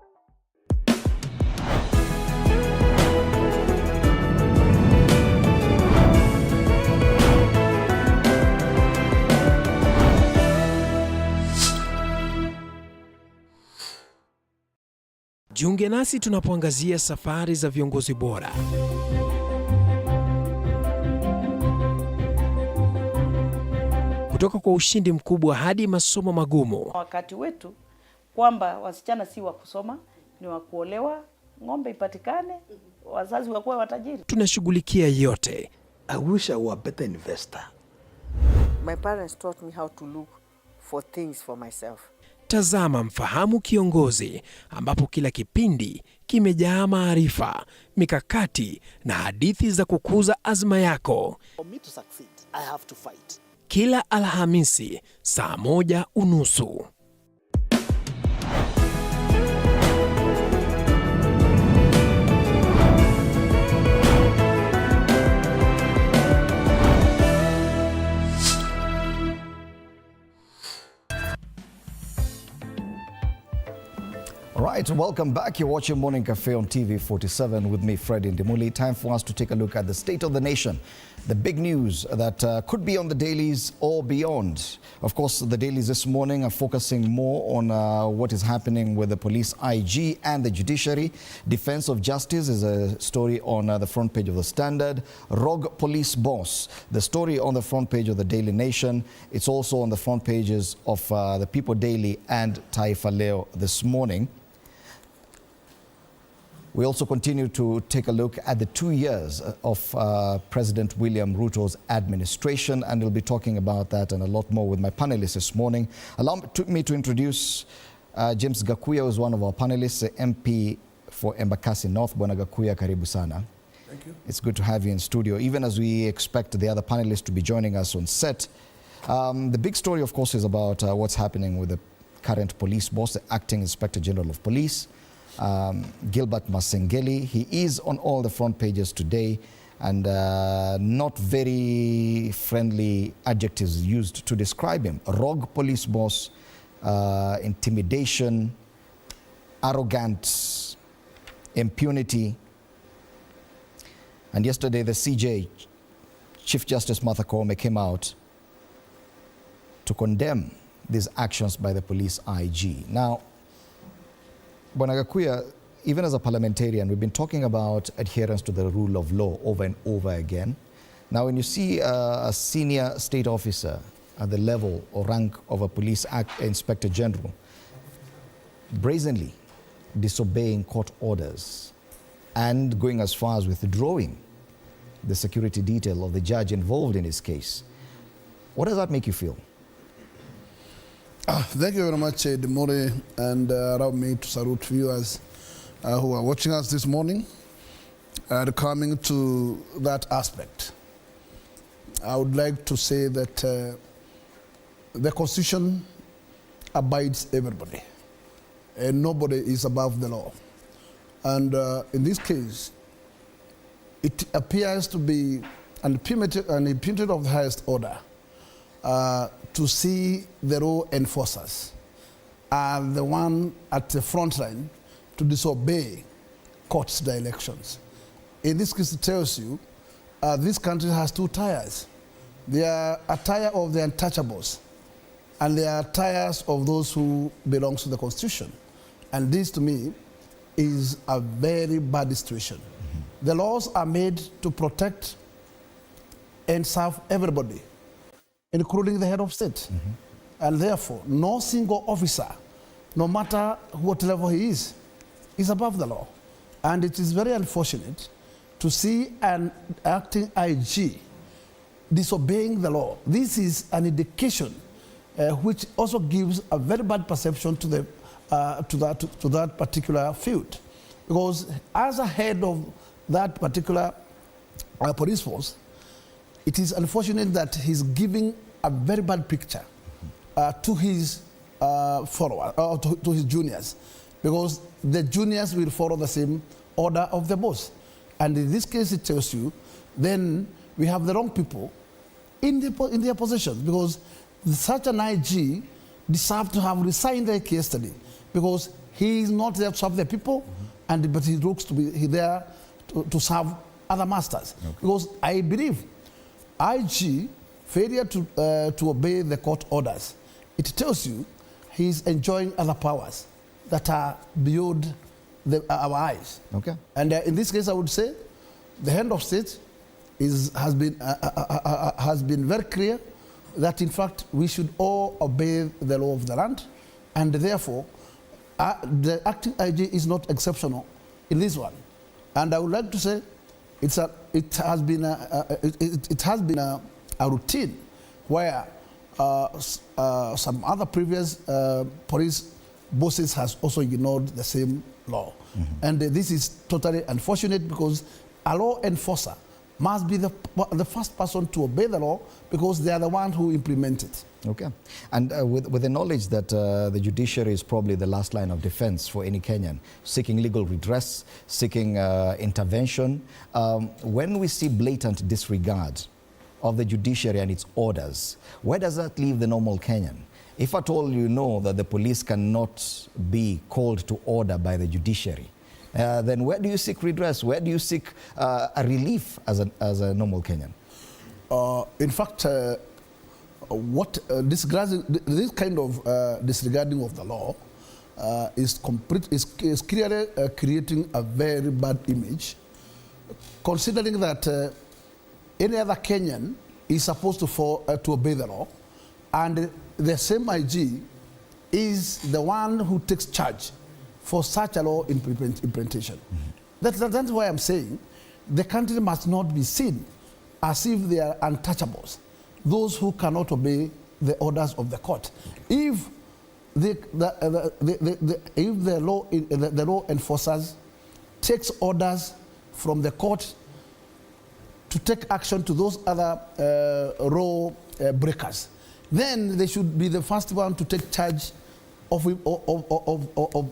Jiunge nasi tunapoangazia safari za viongozi bora. Kutoka kwa ushindi mkubwa hadi masomo magumu. Wakati wetu kwamba wasichana si wa kusoma, ni wa kuolewa, ng'ombe ipatikane, wazazi wakuwa watajiri. Tunashughulikia yote. I wish I were a better investor. My parents taught me how to look for things for myself. Tazama Mfahamu Kiongozi, ambapo kila kipindi kimejaa maarifa, mikakati na hadithi za kukuza azma yako. For me to succeed, I have to fight. Kila Alhamisi saa 1:30. All right, welcome back. You're watching Morning Cafe on TV47 with me, Fred Ndimuli. Time for us to take a look at the state of the nation. The big news that could be on the dailies or beyond. Of course, the dailies this morning are focusing more on what is happening with the police IG and the judiciary. Defense of justice is a story on the front page of the Standard. Rogue police boss, the story on the front page of the Daily Nation. It's also on the front pages of the People Daily and Taifa Leo this morning. We also continue to take a look at the 2 years of President William Ruto's administration, and we'll be talking about that and a lot more with my panelists this morning. Allow me to introduce James Gakuya, who's one of our panelists, MP for Embakasi North. Bwana Gakuya, karibu sana. Thank you. It's good to have you in studio, even as we expect the other panelists to be joining us on set. The big story, of course, is about what's happening with the current police boss, the Acting Inspector General of Police, Gilbert Masengeli. He is on all the front pages today, and not very friendly adjectives used to describe him. Rogue police boss, intimidation, arrogant, impunity. And yesterday the CJ, Chief Justice Martha Koome, came out to condemn these actions by the police IG. Now, Bwana Gakuya, even as a parliamentarian, we've been talking about adherence to the rule of law over and over again. Now, when you see a senior state officer at the level or rank of a police inspector general brazenly disobeying court orders and going as far as withdrawing the security detail of the judge involved in his case, what does that make you feel? Thank you very much, Demore, and allow me to salute viewers who are watching us this morning. Coming to that aspect, I would like to say that the Constitution abides everybody, and nobody is above the law. And in this case, it appears to be an impunity of the highest order to see the law enforcers are the one at the front line to disobey court's directions. In this case, it tells you this country has two tires. There are a tire of the untouchables, and there are tires of those who belong to the Constitution. And this, to me, is a very bad situation. Mm-hmm. The laws are made to protect and serve everybody, including the head of state. Mm-hmm. And therefore, no single officer, no matter what level he is above the law. And it is very unfortunate to see an acting IG disobeying the law. This is an indication which also gives a very bad perception to the to that particular field. Because as a head of that particular police force, it is unfortunate that he's giving a very bad picture to his followers, or to his juniors, because the juniors will follow the same order of the boss. And in this case, it tells you, then we have the wrong people in their positions, because such an IG deserved to have resigned like yesterday, because he is not there to serve the people, but he looks to be there to serve other masters. Okay. Because I believe IG failure to obey the court orders, it tells you he's enjoying other powers that are beyond our eyes. Okay. And in this case, I would say the head of state has been very clear that in fact we should all obey the law of the land, and therefore the acting IG is not exceptional in this one. And I would like to say it has been a routine where some other previous police bosses has also ignored the same law. And this is totally unfortunate, because a law enforcer must be the first person to obey the law, because they are the ones who implement it. Okay. And with the knowledge that the judiciary is probably the last line of defense for any Kenyan, seeking legal redress, seeking intervention, when we see blatant disregard of the judiciary and its orders, where does that leave the normal Kenyan? If at all you know that the police cannot be called to order by the judiciary, then where do you seek redress? Where do you seek a relief as a normal Kenyan? In fact, this kind of disregarding of the law is clearly creating a very bad image, considering that any other Kenyan is supposed to obey the law, and the same IG is the one who takes charge for such a law implementation. That's why I'm saying the country must not be seen as if they are untouchables, those who cannot obey the orders of the court. If the law enforcers takes orders from the court to take action to those other law breakers, then they should be the first one to take charge of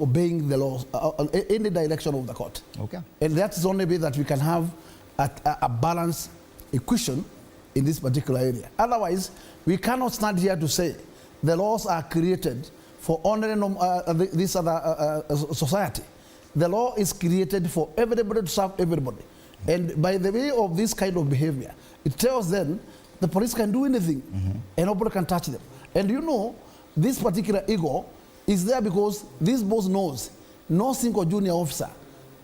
obeying the laws in the direction of the court. Okay. And that's the only way that we can have a balanced equation in this particular area. Otherwise, we cannot stand here to say the laws are created for only this other society. The law is created for everybody, to serve everybody. And by the way of this kind of behavior, it tells them the police can do anything and nobody can touch them. And you know, this particular ego is there because this boss knows no single junior officer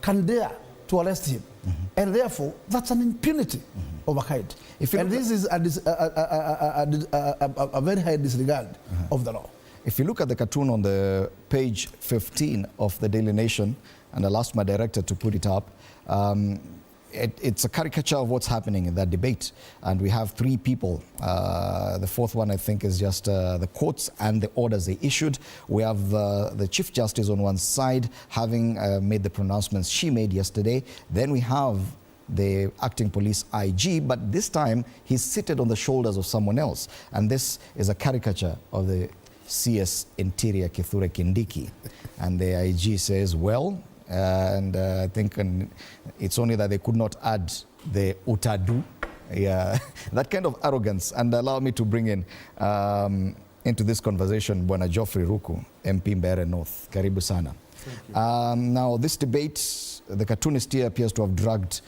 can dare to arrest him. And therefore, that's an impunity of a kind. And this is a very high disregard of the law. If you look at the cartoon on the page 15 of the Daily Nation, and I'll ask my director to put it up, it's a caricature of what's happening in that debate. And we have three people. The fourth one, I think, is just the courts and the orders they issued. We have the Chief Justice on one side, having made the pronouncements she made yesterday. Then we have the acting police IG, but this time he's seated on the shoulders of someone else. And this is a caricature of the CS Interior Kithure Kindiki. And the IG says, well, and I think it's only that they could not add the utadu, that kind of arrogance. And allow me to bring in into this conversation Bwana Geoffrey Ruku, MP Mbeere North. Karibu sana. Now this debate, the cartoonist here appears to have dragged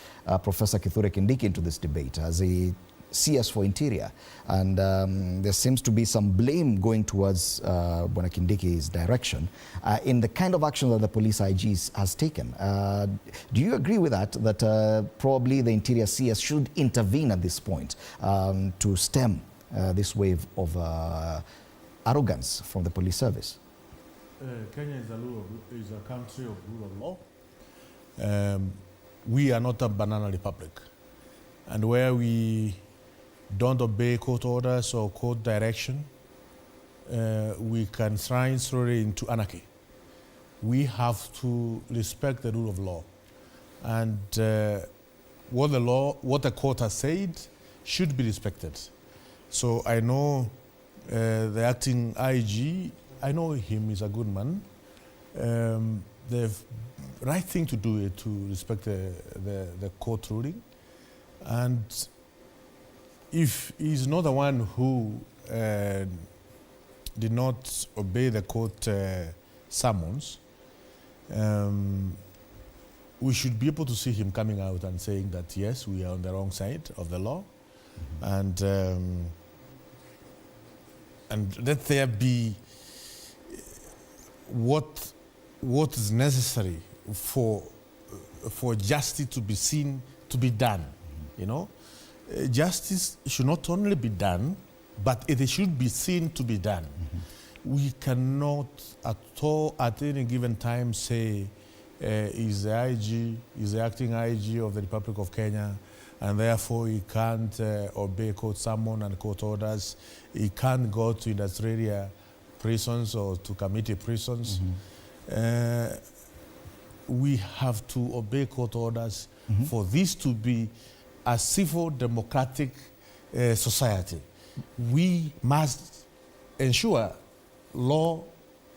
Professor Kithure Kindiki into this debate as a CS for Interior, and there seems to be some blame going towards Bwana Kindiki's direction in the kind of action that the police IG has taken. Do you agree with that probably the Interior CS should intervene at this point to stem this wave of arrogance from the police service? Kenya is a country of rule of law. We are not a banana republic, and where we don't obey court orders or court direction, we can slide slowly into anarchy. we have to respect the rule of law. And what the court has said should be respected. So I know the acting IG, I know him, he's a good man. The right thing to do is to respect the court ruling. And if he's not the one who did not obey the court summons, we should be able to see him coming out and saying that, yes, we are on the wrong side of the law. And let there be what is necessary for justice to be seen to be done. You know, justice should not only be done, but it should be seen to be done. We cannot at all at any given time say is the acting IG of the Republic of Kenya, and therefore he can't obey court summon and court orders. He can't go to industrial prisons or to committee prisons. We have to obey court orders for this to be a civil democratic society. We must ensure law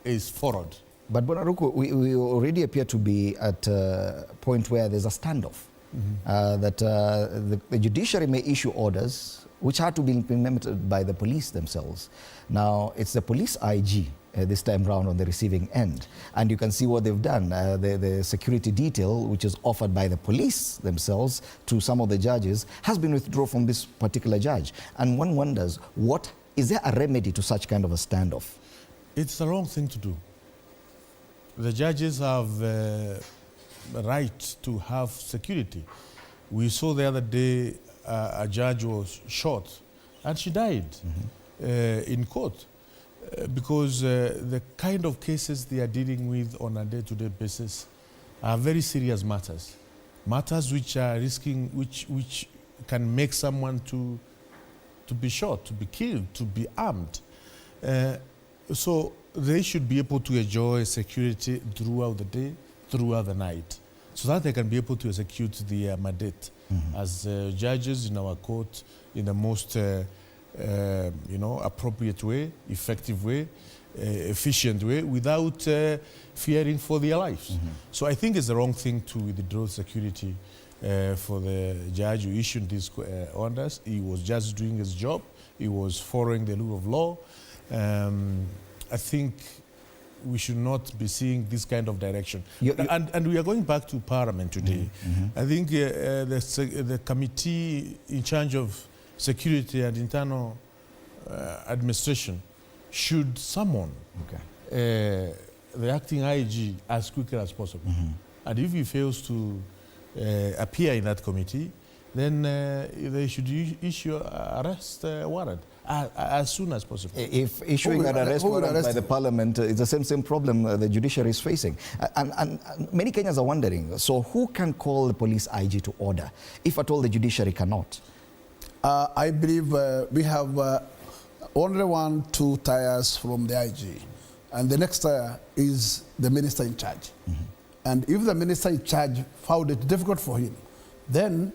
is followed. But Bonaruku, we already appear to be at a point where there's a standoff. That the judiciary may issue orders which have to be implemented by the police themselves. Now, it's the police IG this time round on the receiving end. And you can see what they've done. The security detail, which is offered by the police themselves to some of the judges, has been withdrawn from this particular judge. And one wonders, is there a remedy to such kind of a standoff? It's the wrong thing to do. The judges have a right to have security. We saw the other day a judge was shot and she died in court because the kind of cases they are dealing with on a day-to-day basis are very serious matters. Matters which are risking, which can make someone to be shot, to be killed, to be armed. So they should be able to enjoy security throughout the day, throughout the night, so that they can be able to execute the mandate as judges in our court in the most appropriate way, effective way, efficient way, without fearing for their lives. So I think it's the wrong thing to withdraw security for the judge who issued these orders. He was just doing his job. He was following the rule of law. I think we should not be seeing this kind of direction. And we are going back to Parliament today. I think the committee in charge of security and internal administration should summon the acting IG as quickly as possible. And if he fails to appear in that committee, then they should issue an arrest warrant as soon as possible. If issuing an arrest warrant by the parliament is the same problem the judiciary is facing. And many Kenyans are wondering, so who can call the police IG to order, if at all the judiciary cannot? I believe we have only 2 tiers from the IG. And the next tier is the minister in charge. And if the minister in charge found it difficult for him, then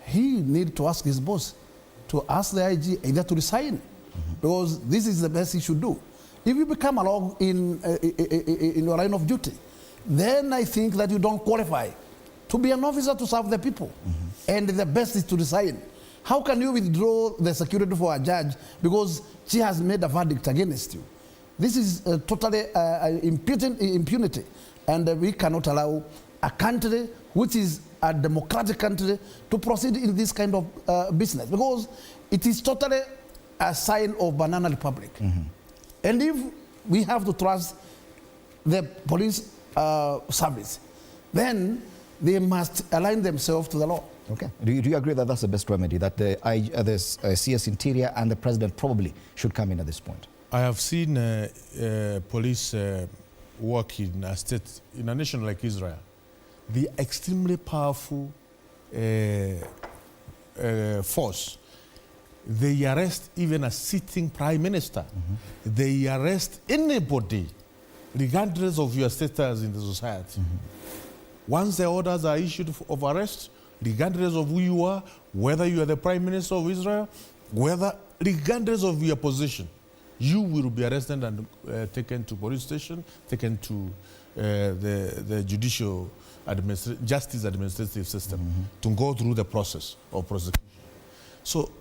he need to ask his boss to ask the IG either to resign, because this is the best he should do. If you become along in your line of duty, then I think that you don't qualify to be an officer to serve the people. And the best is to resign. How can you withdraw the security for a judge because she has made a verdict against you? This is totally impunity. And we cannot allow a country which is a democratic country to proceed in this kind of business, because it is totally a sign of banana republic. And if we have to trust the police service, then they must align themselves to the law. Okay. Do you agree that that's the best remedy, that the CS Interior and the President probably should come in at this point? I have seen police work in a nation like Israel. The extremely powerful force. They arrest even a sitting prime minister. They arrest anybody regardless of your status in the society. Once the orders are issued of arrest, regardless of who you are, whether you are the Prime Minister of Israel, regardless of your position, you will be arrested and taken to police station, taken to the judicial justice administrative system to go through the process of prosecution. So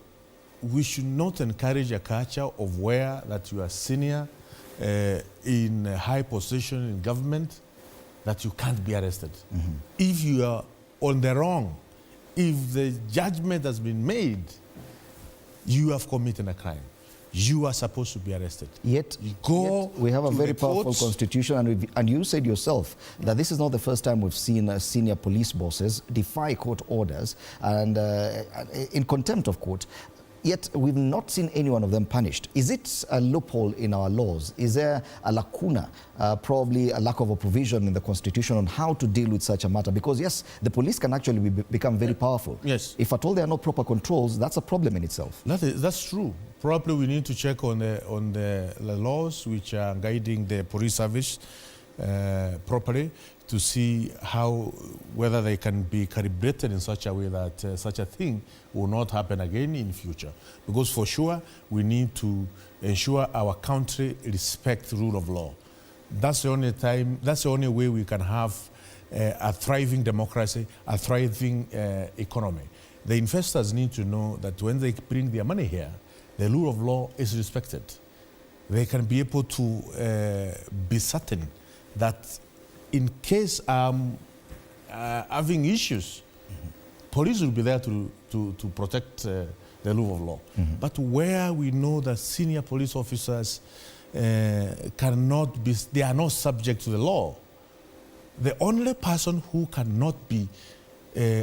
we should not encourage a culture of where that you are senior in a high position in government, that you can't be arrested. If you are on the wrong, if the judgment has been made, you have committed a crime. You are supposed to be arrested. Yet we have a very powerful constitution, and you said yourself that this is not the first time we've seen senior police bosses defy court orders and in contempt of court. Yet we've not seen any one of them punished. Is it a loophole in our laws? Is there a lacuna, probably a lack of a provision in the constitution on how to deal with such a matter? Because yes, the police can actually become very powerful. Yes. If at all there are no proper controls, that's a problem in itself. That's true. Probably we need to check on the laws which are guiding the police service properly to see whether they can be calibrated in such a way that such a thing will not happen again in future. Because for sure, we need to ensure our country respects the rule of law. That's the only way we can have a thriving democracy, a thriving economy. The investors need to know that when they bring their money here, the rule of law is respected. They can be able to be certain that in case having issues, police will be there to protect the rule of law. But where we know that senior police officers they are not subject to the law, the only person who cannot be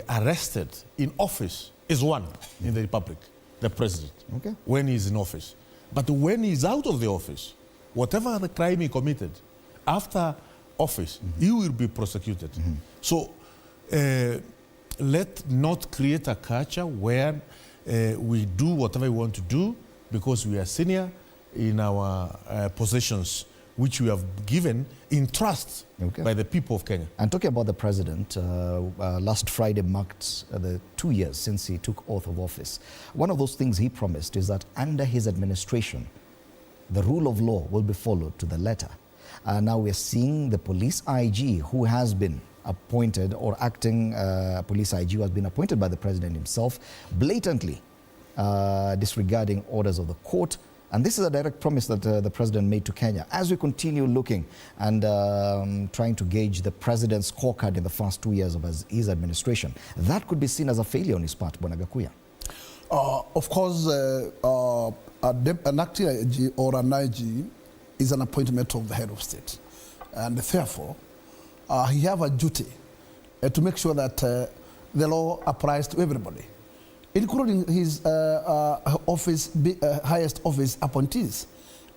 arrested in office is one in the Republic, the president, when he's in office. But when he's out of the office, whatever the crime he committed, after office, he will be prosecuted. So let's not create a culture where we do whatever we want to do because we are senior in our positions, which we have given in trust by the people of Kenya. And talking about the president, last Friday marked the 2 years since he took oath of office. One of those things he promised is that under his administration, the rule of law will be followed to the letter. Now we're seeing the police IG who has been appointed, or acting police IG who has been appointed by the president himself, blatantly disregarding orders of the court. And this is a direct promise that the president made to Kenya. As we continue looking and trying to gauge the president's scorecard in the first 2 years of his administration, that could be seen as a failure on his part, Bwana Gakuya. Of course, an acting IG or an IG is an appointment of the head of state. And therefore, he have a duty to make sure that the law applies to everybody, including his highest office appointees.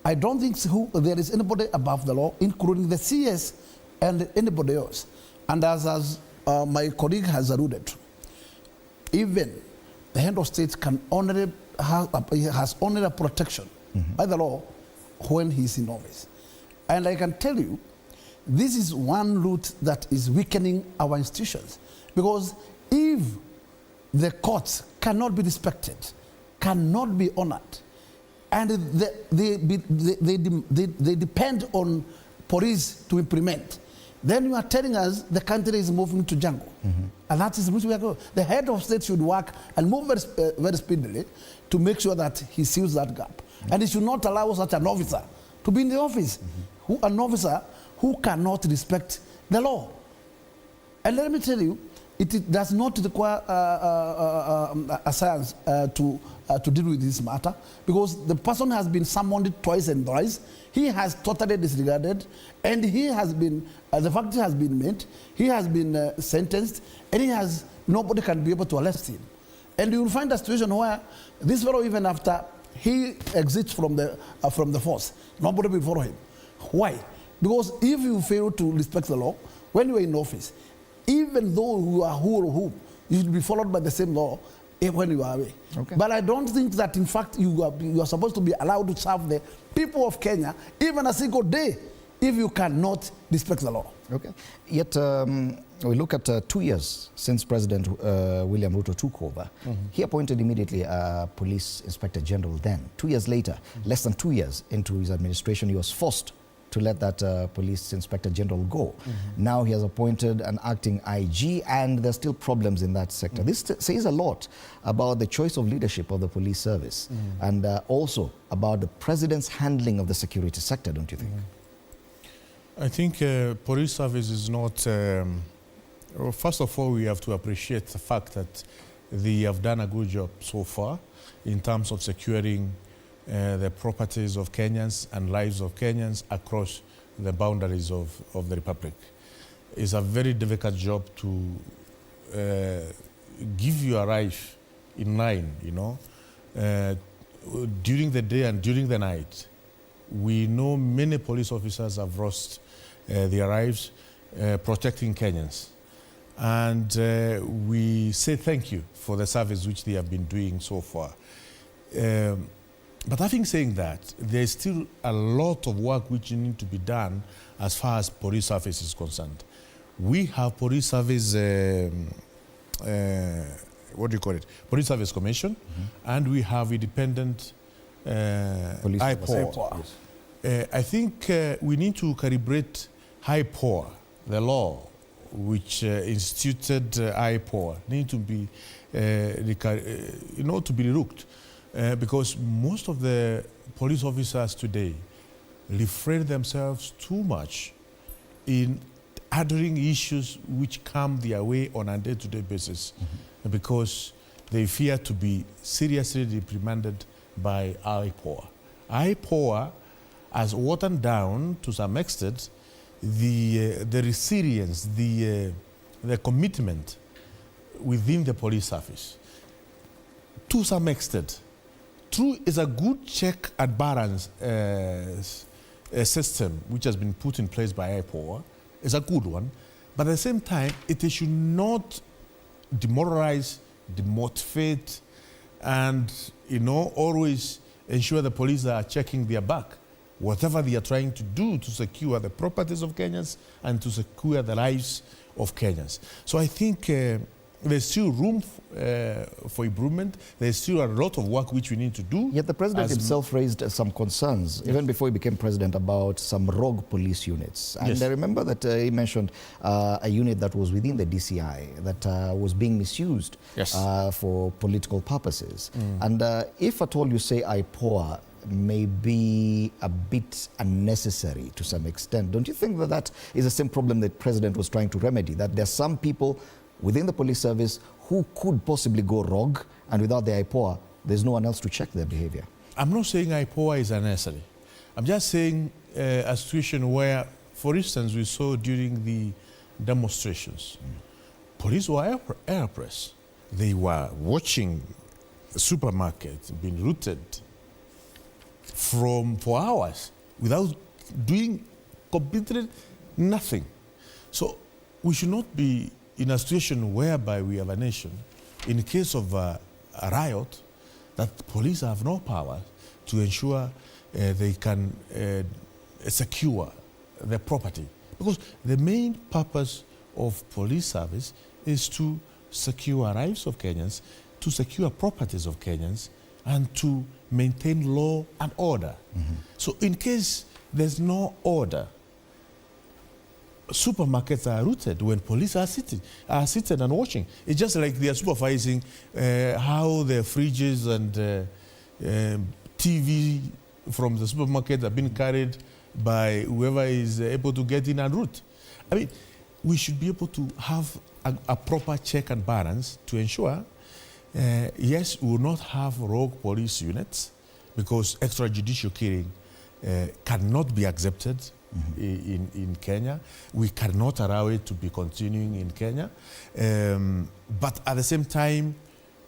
I don't think there is anybody above the law, including the CS and anybody else. And as my colleague has alluded to, even the head of state has only a protection by the law when he's in office. And I can tell you, this is one route that is weakening our institutions. Because if the courts cannot be respected, cannot be honored, and they depend on police to implement, then you are telling us the country is moving to jungle. And that is which we are going. The head of state should work and move very speedily to make sure that he seals that gap. And he should not allow such an officer to be in the office, an officer who cannot respect the law. And let me tell you, it does not require a science to deal with this matter, because the person has been summoned twice and thrice. He has totally disregarded, and he has been, the fact has been made, he has been sentenced, and nobody can be able to arrest him. And you will find a situation where this fellow, even after he exits from the force, nobody will follow him. Why? Because if you fail to respect the law, when you are in office, even though you are who or who, you should be followed by the same law when you are away. But I don't think that, in fact, you are supposed to be allowed to serve the people of Kenya even a single day if you cannot respect the law. Okay. Yet we look at 2 years since President William Ruto took over. He appointed immediately a police inspector general then. 2 years later, less than 2 years into his administration, he was forced to let that police inspector general go. Now he has appointed an acting IG, and there's still problems in that sector. This says a lot about the choice of leadership of the police service and also about the president's handling of the security sector, don't you think? I think police service is not... well, first of all, we have to appreciate the fact that they have done a good job so far in terms of securing the properties of Kenyans and lives of Kenyans across the boundaries of the Republic. It's a very difficult job to give your life in line, you know, during the day and during the night. We know many police officers have lost their lives protecting Kenyans. And we say thank you for the service which they have been doing so far. But having said that, there's still a lot of work which needs to be done as far as police service is concerned. We have police service, what do you call it? Police Service Commission, and we have independent Police IPOA. I think we need to calibrate IPOA, the law which instituted IPOA, need to be, to be looked. Because most of the police officers today refrain themselves too much in handling issues which come their way on a day-to-day basis because they fear to be seriously reprimanded by IPOA. IPOA has watered down to some extent the resilience, the commitment within the police service. To some extent, true is a good check and balance system which has been put in place by IPOA. It's a good one, but at the same time, it should not demoralize, demotivate, and always ensure the police are checking their back, whatever they are trying to do to secure the properties of Kenyans and to secure the lives of Kenyans. So I think there's still room for improvement. There's still a lot of work which we need to do. Yet the president himself raised some concerns, even before he became president, about some rogue police units. And I remember that he mentioned a unit that was within the DCI that was being misused for political purposes. And if at all you say IPOA may be a bit unnecessary to some extent, don't you think that that is the same problem that the president was trying to remedy, that there's some people within the police service who could possibly go rogue, and without the IPOA, there's no one else to check their behavior? I'm not saying IPOA is unnecessary. I'm just saying a situation where, for instance, we saw during the demonstrations, police were air-pressed. They were watching the supermarket being looted for hours without doing completely nothing. So we should not be in a situation whereby we have a nation, in case of a riot, that police have no power to ensure they can secure their property. Because the main purpose of police service is to secure lives of Kenyans, to secure properties of Kenyans, and to maintain law and order. So in case there's no order, supermarkets are looted when police are sitting and watching. It's just like they are supervising how the fridges and TV from the supermarket are being carried by whoever is able to get in and route. I mean, we should be able to have a proper check and balance to ensure, yes, we will not have rogue police units because extrajudicial killing cannot be accepted in Kenya. We cannot allow it to be continuing in Kenya. But at the same time,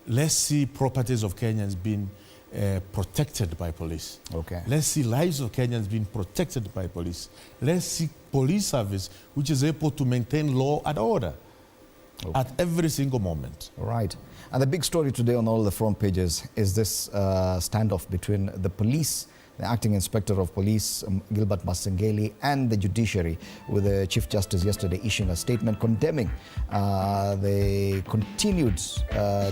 let's see properties of Kenyans being protected by police. Let's see lives of Kenyans being protected by police. Let's see police service which is able to maintain law and order at every single moment. Right. And the big story today on all the front pages is this standoff between the police the acting inspector of police, Gilbert Masengeli, and the judiciary, with the Chief Justice yesterday issuing a statement condemning the continued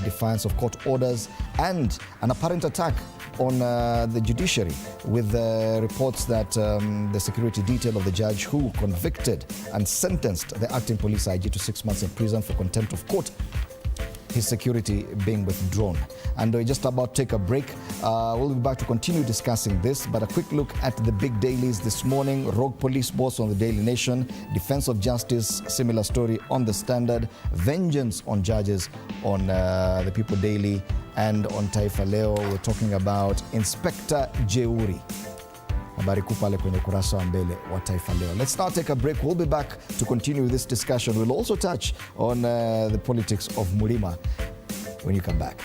defiance of court orders and an apparent attack on the judiciary, with reports that the security detail of the judge who convicted and sentenced the acting police IG to 6 months in prison for contempt of court, his security being withdrawn. And we're just about to take a break. We'll be back to continue discussing this, but a quick look at the big dailies this morning. Rogue police boss on the Daily Nation, Defense of Justice, similar story on the Standard, vengeance on judges on the People Daily, and on Taifa Leo we're talking about Inspector Jeuri. Habari kuu pale kwenye ukurasa wa mbele wa Taifa Leo. Let's now take a break. We'll be back to continue this discussion. We'll also touch on the politics of Mlima when you come back.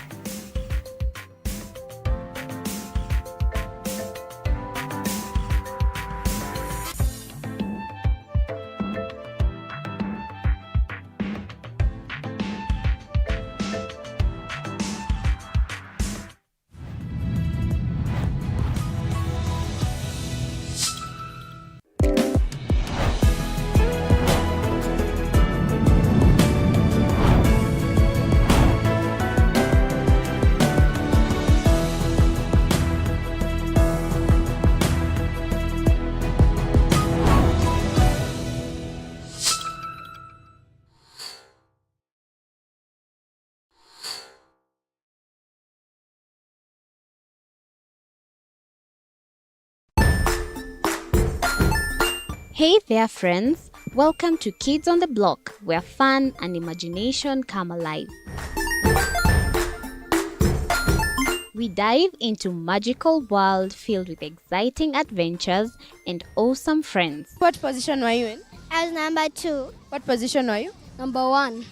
Hey there friends, welcome to Kids on the Block, where fun and imagination come alive. We dive into magical world filled with exciting adventures and awesome friends. What position were you in? I was number 2. What position were you? Number 1.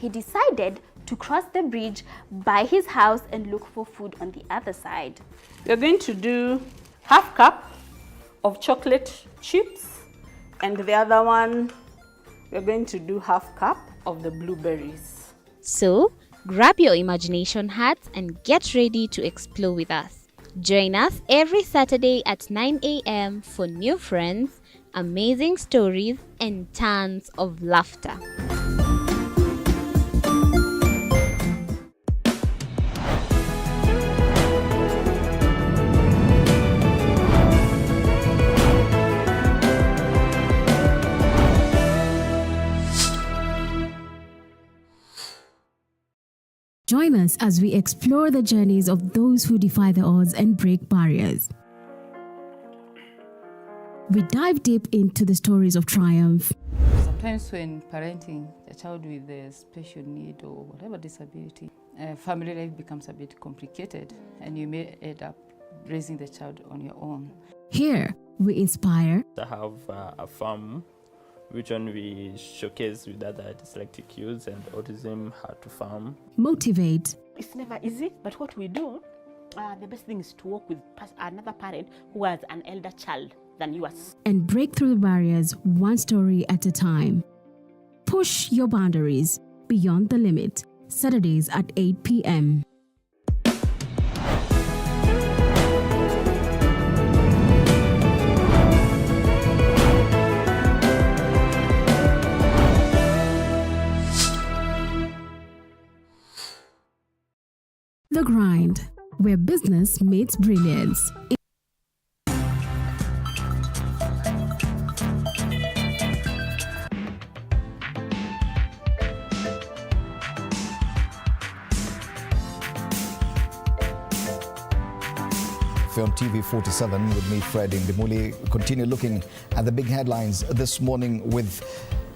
He decided to cross the bridge by his house and look for food on the other side. We're going to do half cup of chocolate chips, and the other one, we're going to do half cup of the blueberries. So, grab your imagination hats and get ready to explore with us. Join us every Saturday at 9 a.m. for new friends, amazing stories, and tons of laughter. Join us as we explore the journeys of those who defy the odds and break barriers. We dive deep into the stories of triumph. Sometimes when parenting a child with a special need or whatever disability, family life becomes a bit complicated and you may end up raising the child on your own. Here, we inspire. I have a farm which one we showcase with other dyslexic youths and autism, how to farm. Motivate. It's never easy, but what we do, the best thing is to work with another parent who has an elder child than yours. And break through the barriers one story at a time. Push your boundaries beyond the limit. Saturdays at 8 p.m. The Grind, where business meets brilliance. On TV 47 with me, Fred Indimuli. Continue looking at the big headlines this morning with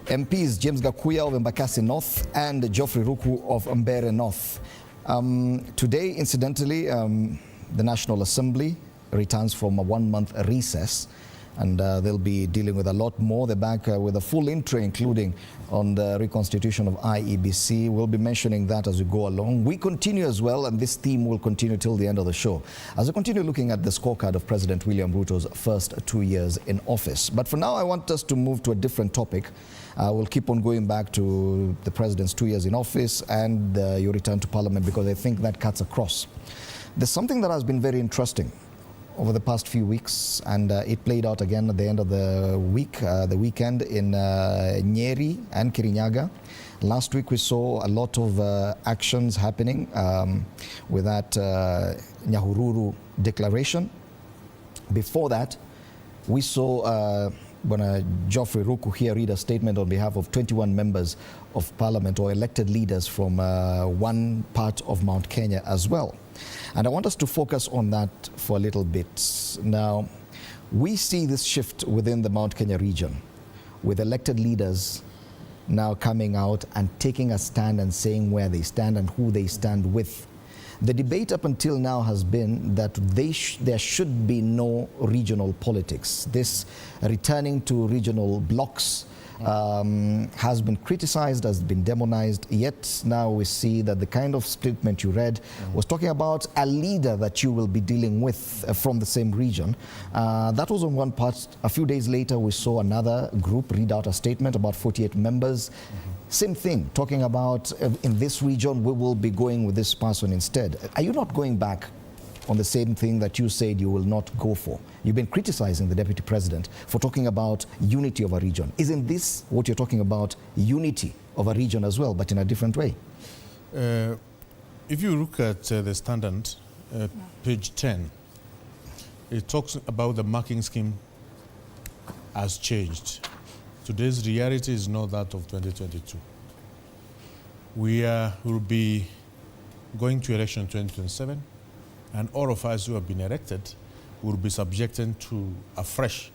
MPs James Gakuya of Embakasi North and Geoffrey Ruku of Mbeere North. Today, incidentally, the National Assembly returns from a one-month recess, and they'll be dealing with a lot more. They're back with a full intro, including on the reconstitution of IEBC. We'll be mentioning that as we go along. We continue as well, and this theme will continue till the end of the show, as we continue looking at the scorecard of President William Ruto's first 2 years in office. But for now, I want us to move to a different topic. We'll keep on going back to the president's 2 years in office and your return to parliament, because I think that cuts across. There's something that has been very interesting over the past few weeks, and it played out again at the end of the weekend in Nyeri and Kirinyaga. Last week we saw a lot of actions happening with that Nyahururu declaration. Before that, we saw Geoffrey Ruku here read a statement on behalf of 21 members of parliament or elected leaders from one part of Mount Kenya as well. And I want us to focus on that for a little bit. Now, we see this shift within the Mount Kenya region with elected leaders now coming out and taking a stand and saying where they stand and who they stand with. The debate up until now has been that there should be no regional politics. This returning to regional blocks has been criticized, has been demonized, yet now we see that the kind of statement you read was talking about a leader that you will be dealing with from the same region. That was on one part. A few days later, we saw another group read out a statement, about 48 members. Same thing, talking about in this region, we will be going with this person instead. Are you not going back on the same thing that you said you will not go for? You've been criticizing the Deputy President for talking about unity of a region. Isn't this what you're talking about, unity of a region as well, but in a different way? If you look at the Standard, page 10, it talks about the marking scheme has changed. Today's reality is not that of 2022. We will be going to election 2027, and all of us who have been elected will be subjected to a fresh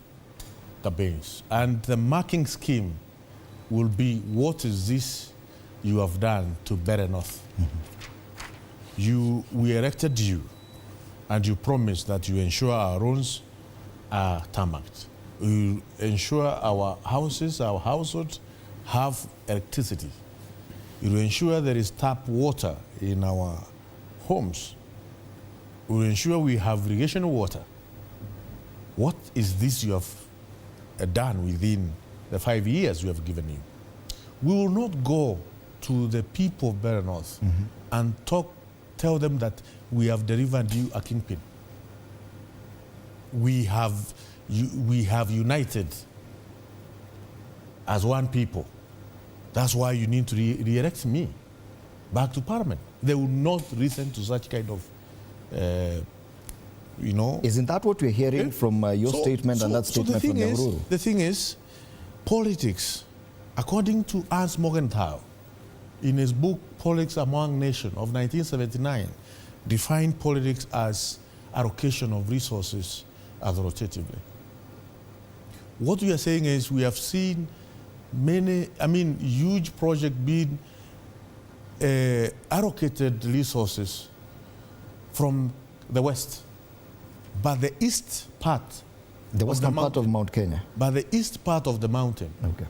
debate. And the marking scheme will be, what is this you have done to better North? We elected you, and you promised that you ensure our roads are tarmacked. We ensure our houses, our households have electricity. We will ensure there is tap water in our homes. We will ensure we have irrigation water. What is this you have done within the 5 years we have given you? We will not go to the people of Better North and tell them that we have delivered you a kingpin. We have united as one people. That's why you need to re-elect me back to Parliament. They will not listen to such kind of, Isn't that what we're hearing from your statement and that statement from Nyahururu? The thing is, politics, according to Ernst Morgenthau, in his book Politics Among Nations of 1979, defined politics as allocation of resources authoritatively. What we are saying is we have seen huge projects being allocated resources from the west, but the east part, the western part of Mount Kenya, but the east part of the mountain. Okay.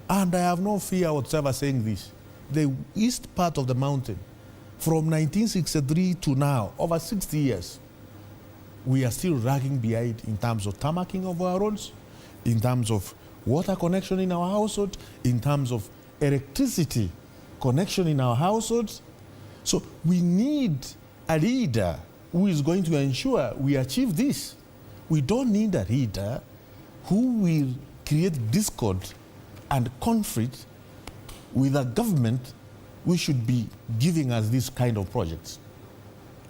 And I have no fear whatsoever saying this. The east part of the mountain, from 1963 to now, over 60 years, we are still lagging behind in terms of tarmacking of our roads, in terms of water connection in our household, in terms of electricity connection in our households. So we need a leader who is going to ensure we achieve this. We don't need a leader who will create discord and conflict with a government who should be giving us this kind of projects.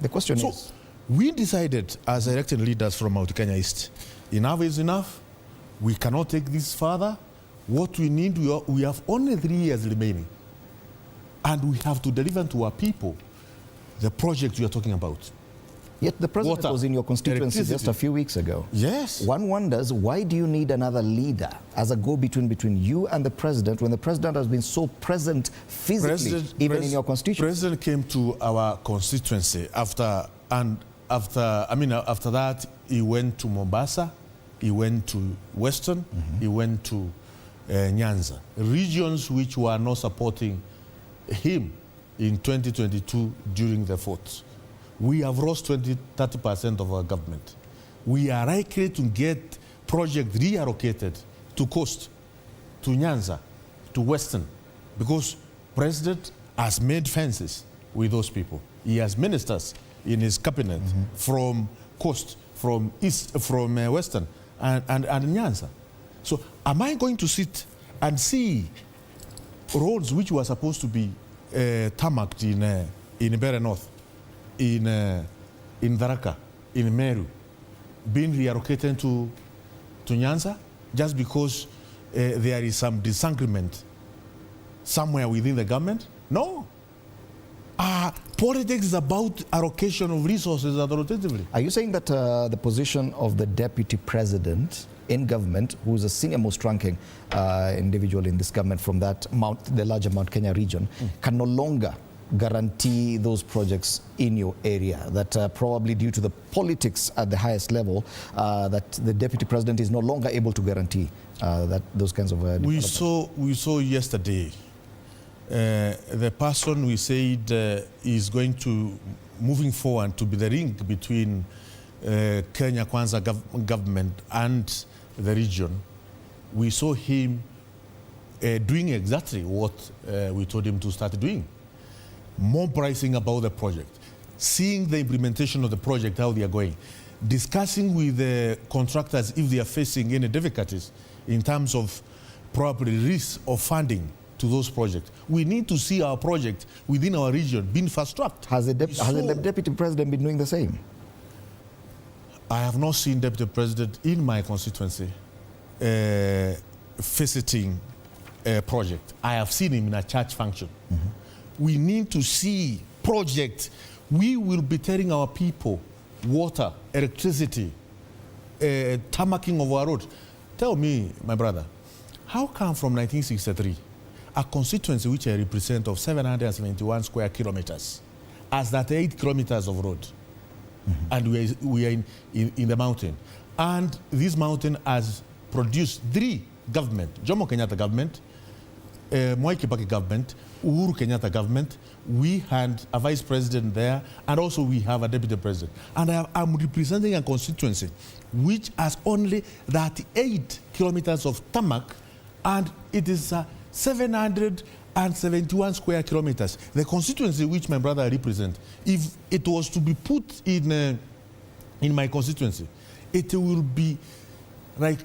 The question is, we decided as elected leaders from Mount Kenya East, enough is enough. We cannot take this further. What we need, we have only 3 years remaining. And we have to deliver to our people the project we are talking about. Yet the president was in your constituency just a few weeks ago. Yes. One wonders, why do you need another leader as a go-between between you and the president when the president has been so present physically, even in your constituency? The president came to our constituency after that, he went to Mombasa, he went to Western, he went to Nyanza, regions which were not supporting him in 2022 during the votes. We have lost 30% of our government. We are likely to get projects reallocated to Coast, to Nyanza, to Western, because President has made fences with those people. He has ministers in his cabinet from Coast, from Western and Nyanza. So am I going to sit and see roads which were supposed to be tarmacked in Bere North, in Tharaka, in Meru, being reallocated to Nyanza just because there is some disagreement somewhere within the government? No. Politics is about allocation of resources authoritatively. Are you saying that the position of the deputy president in government, who is a senior most ranking individual in this government from that the larger Mount Kenya region, can no longer guarantee those projects in your area? That probably due to the politics at the highest level, that the deputy president is no longer able to guarantee that those kinds of we saw yesterday the person we said is going to moving forward to be the link between Kenya Kwanza government and the region. We saw him doing exactly what we told him to start doing. More pricing about the project, seeing the implementation of the project, how they are going, discussing with the contractors if they are facing any difficulties in terms of probably risk of funding to those projects. We need to see our project within our region being fast-tracked. Has the deputy president been doing the same? I have not seen deputy president in my constituency visiting a project. I have seen him in a church function. We need to see projects. We will be telling our people water, electricity, tarmacking of our roads. Tell me, my brother, how come from 1963, a constituency which I represent of 771 square kilometers has that 8 kilometers of road? And we are in the mountain. And this mountain has produced 3 government: Jomo Kenyatta government, Mwai Kibaki government, Uhuru Kenyatta government. We had a vice president there, and also we have a deputy president. And I'm representing a constituency which has only that 8 kilometers of tarmac, and it is 771 square kilometers. The constituency which my brother represents, if it was to be put in my constituency, it will be like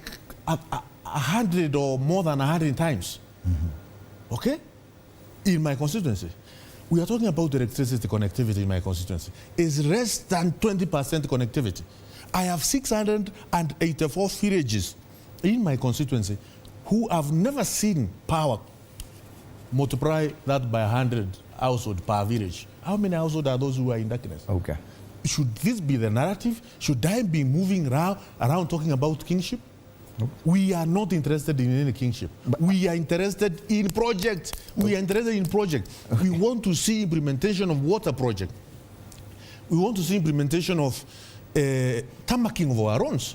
100 or more than 100 times. Okay? In my constituency. We are talking about electricity connectivity in my constituency. It's less than 20% connectivity. I have 684 villages in my constituency who have never seen power. Multiply that by 100 households per village. How many households are those who are in darkness? Okay. Should this be the narrative? Should I be moving around talking about kingship? We are not interested in any kingship. We are interested in projects. We are interested in projects. We want to see implementation of water project. We want to see implementation of tarmacking of our roads.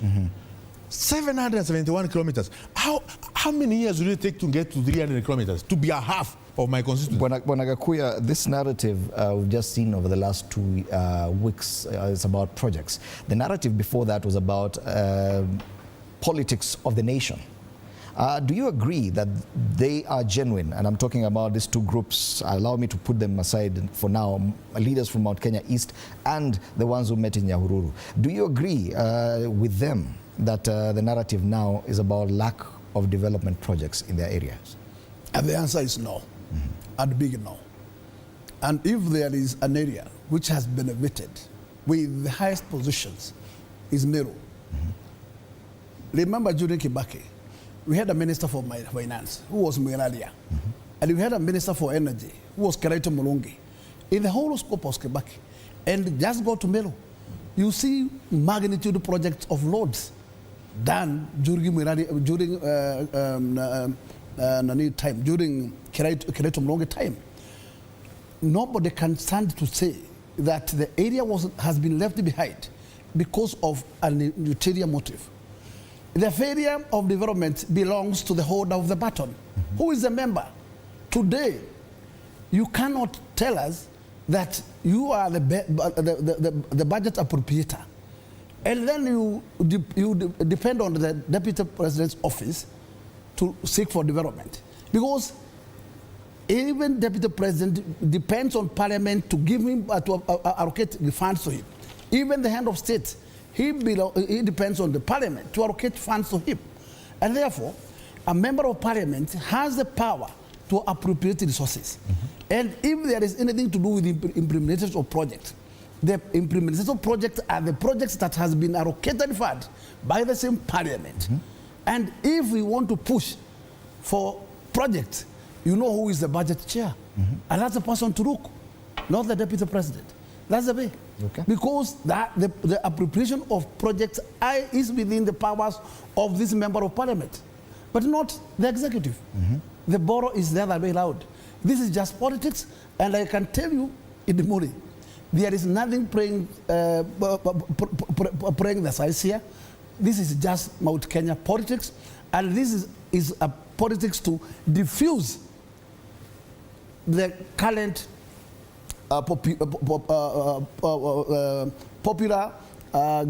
771 kilometers. How many years will it take to get to 300 kilometers? To be a half of my constituency? Bwanagakuya, this narrative we've just seen over the last 2 weeks is about projects. The narrative before that was about politics of the nation. Do you agree that they are genuine? And I'm talking about these 2 groups. Allow me to put them aside for now, leaders from Mount Kenya East and the ones who met in Nyahururu. Do you agree with them that the narrative now is about lack of development projects in their areas? And the answer is no, and big no. And if there is an area which has benefited with the highest positions, is Meru. Remember during Kibaki, we had a minister for finance, who was Mwelalia. And we had a minister for energy, who was Karaito Mulungi. In the whole scope of Kibaki. And just go to Meru, you see magnitude projects of loads done during Karaito Mulungi time. Nobody can stand to say that the area has been left behind because of an ulterior motive. The failure of development belongs to the holder of the baton. Who is the member? Today, you cannot tell us that you are the budget appropriator. And then you depend on the deputy president's office to seek for development. Because even deputy president depends on parliament to give him, to allocate the funds to him. Even the hand of state he depends on the parliament to allocate funds to him. And therefore, a member of parliament has the power to appropriate resources. And if there is anything to do with the implementation of projects, the implementation of projects are the projects that has been allocated fund by the same parliament. And if we want to push for projects, you know who is the budget chair. And that's the person to look, not the deputy president. That's the way. Okay. Because the appropriation of projects is within the powers of this member of parliament, but not the executive. The borrow is the other way around. This is just politics, and I can tell you in the morning, there is nothing praying the size here. This is just Mount Kenya politics, and this is a politics to diffuse the current popular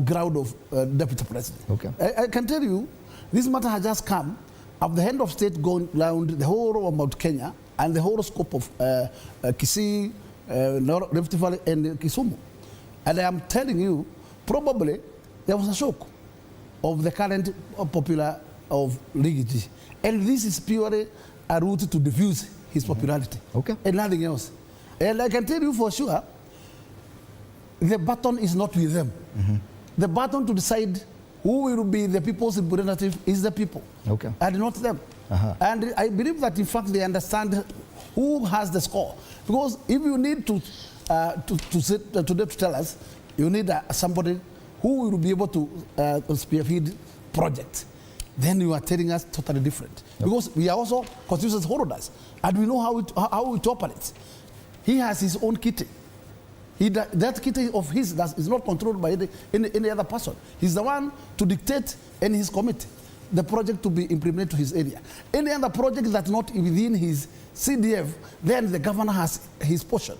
ground of deputy president. Okay. I can tell you, this matter has just come of the head of state going around the whole of Mount Kenya and the whole scope of Kisii, Rift Valley, and Kisumu. And I am telling you, probably there was a shock of the current popular of Rigiji. And this is purely a route to diffuse his popularity. Okay. And nothing else. And I can tell you for sure, the baton is not with them. The baton to decide who will be the people's representative is the people, and not them. And I believe that, in fact, they understand who has the score. Because if you need to tell us, you need somebody who will be able to spearhead projects. Then you are telling us totally different. Because we are also constitutional holders, and we know how it operates. He has his own kitty. That kitty of his is not controlled by any other person. He's the one to dictate in his committee the project to be implemented to his area. Any other project that's not within his CDF, then the governor has his portion.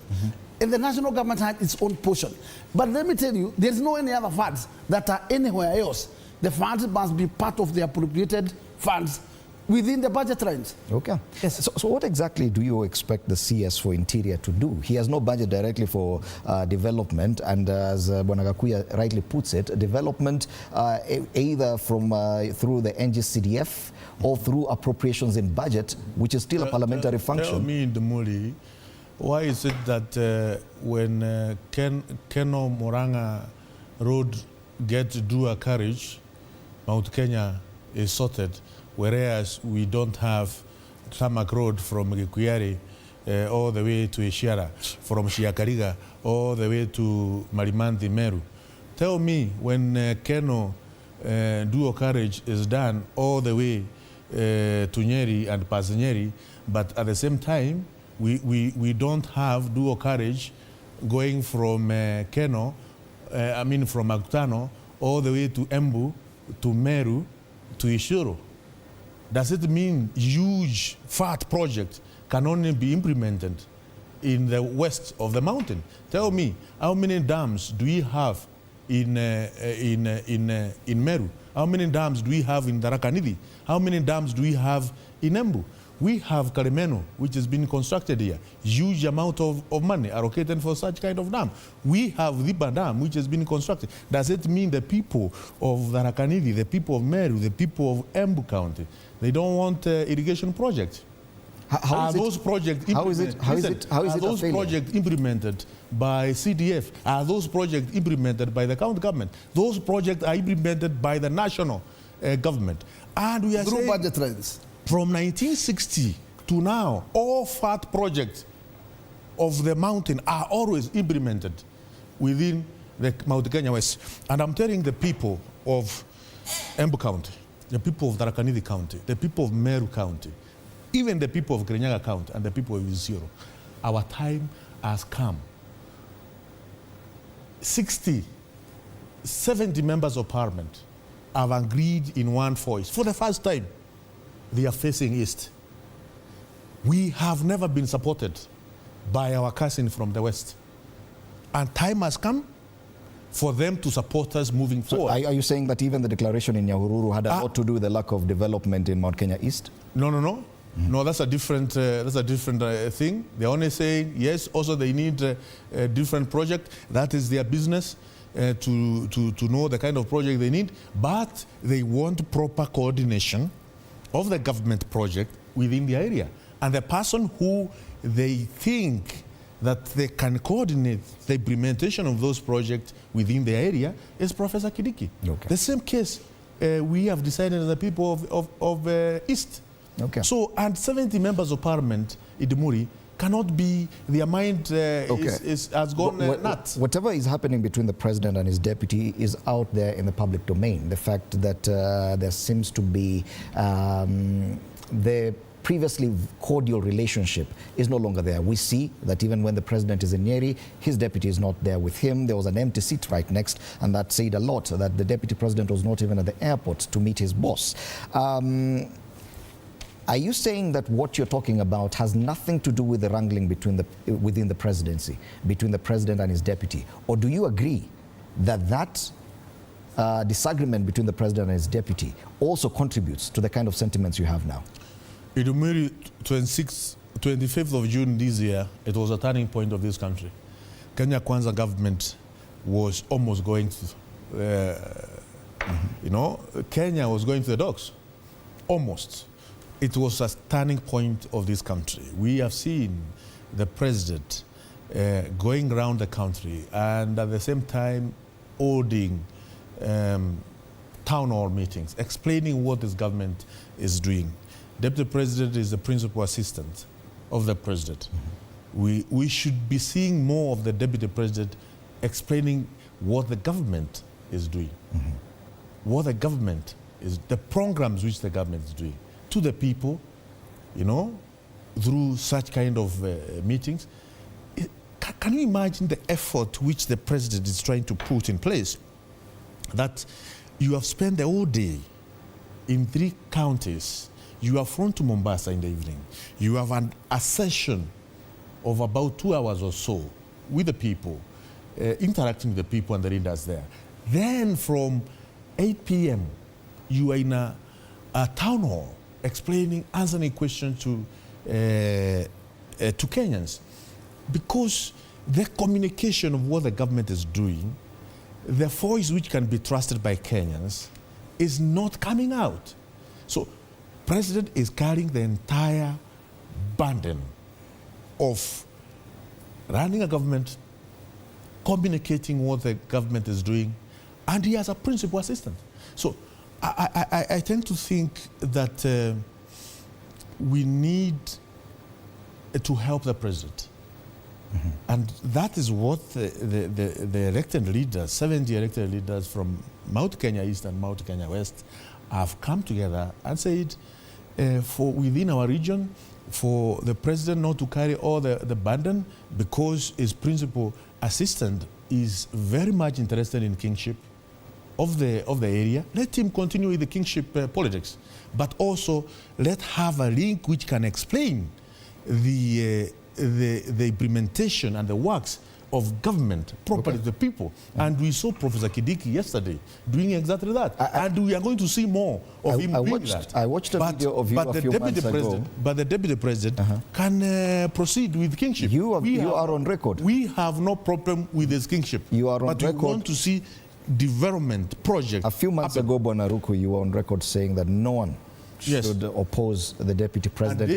And the national government has its own portion. But let me tell you, there's no any other funds that are anywhere else. The funds must be part of the appropriated funds within the budget range. Okay. Yes. So what exactly do you expect the CS for Interior to do? He has no budget directly for development, and as Bwanagakuya rightly puts it, development either from through the NGCDF or through appropriations in budget, which is still a parliamentary function. Tell me, Ndumuli, why is it that when Keno Moranga Road gets dual carriage, Mount Kenya is sorted, whereas we don't have tarmac road from Gikuyari all the way to Ishiara, from Shiakariga all the way to Marimanthi, Meru. Tell me, when Keno dual carriage is done all the way to Nyeri and Pasinyeri, but at the same time, we don't have dual carriage going from Keno, from Makutano, all the way to Embu, to Meru, to Ishuru. Does it mean huge, fat project can only be implemented in the west of the mountain? Tell me, how many dams do we have in Meru? How many dams do we have in Tharaka-Nithi? How many dams do we have in Embu? We have Karimeno, which has been constructed here. Huge amount of money allocated for such kind of dam. We have Dhiba Dam, which has been constructed. Does it mean the people of Tharaka-Nithi, the people of Meru, the people of Embu County, they don't want irrigation projects? Are those projects implemented by CDF? Are those projects implemented by the county government? Those projects are implemented by the national government. And we are through budget trends. From 1960 to now, all fat projects of the mountain are always implemented within the Mount Kenya West. And I'm telling the people of Embu County, the people of Tharaka-Nithi County, the people of Meru County, even the people of Kirinyaga County and the people of Isiolo, our time has come. 60, 70 members of parliament have agreed in one voice for the first time. They are facing east. We have never been supported by our cousin from the west. And time has come for them to support us moving forward. Are you saying that even the declaration in Nyahururu had a lot to do with the lack of development in Mount Kenya East? No. No, that's a different thing. They're only saying, yes, also they need a different project. That is their business. to know the kind of project they need, but they want proper coordination of the government project within the area. And the person who they think that they can coordinate the implementation of those projects within the area is Professor Kidiki. Okay. The same case we have decided as the people of East. Okay. So, and 70 members of parliament in Demuri cannot be, their mind has gone nuts. Whatever is happening between the president and his deputy is out there in the public domain. The fact that there seems to be the previously cordial relationship is no longer there. We see that even when the president is in Nyeri, his deputy is not there with him. There was an empty seat right next, and that said a lot, that the deputy president was not even at the airport to meet his boss. Are you saying that what you're talking about has nothing to do with the wrangling within the presidency, between the president and his deputy? Or do you agree that disagreement between the president and his deputy also contributes to the kind of sentiments you have now? Idumiri, 25th of June this year, it was a turning point of this country. Kenya Kwanza government was almost going to, you know, Kenya was going to the dogs, almost. It was a turning point of this country. We have seen the president going around the country and at the same time holding town hall meetings, explaining what this government is doing. Deputy President is the principal assistant of the President. We should be seeing more of the Deputy President explaining what the government is doing, what the government is, the programs which the government is doing to the people, you know, through such kind of meetings. Can you imagine the effort which the President is trying to put in place? That you have spent the whole day in 3 counties. You are flown to Mombasa in the evening. You have a session of about 2 hours or so with the people, interacting with the people and the leaders there. Then from 8 p.m., you are in a town hall explaining, answering questions to Kenyans. Because the communication of what the government is doing, the voice which can be trusted by Kenyans, is not coming out. So, President is carrying the entire burden of running a government, communicating what the government is doing, and he has a principal assistant. So I tend to think that we need to help the president. And that is what the elected leaders, 70 elected leaders from Mount Kenya East and Mount Kenya West, have come together and said, for within our region, for the president not to carry all the burden because his principal assistant is very much interested in kingship of the area. Let him continue with the kingship politics, but also let have a link which can explain the implementation and the works of government properly to the people. And we saw Professor Kidiki yesterday doing exactly that. And we are going to see more of him doing that. I watched a video of you a few months ago. But the deputy president can proceed with kingship. You are on record. We have no problem with his kingship. You are on record. But we want to see development projects. A few months ago, Bonaruku, you were on record saying that no one should oppose the deputy president.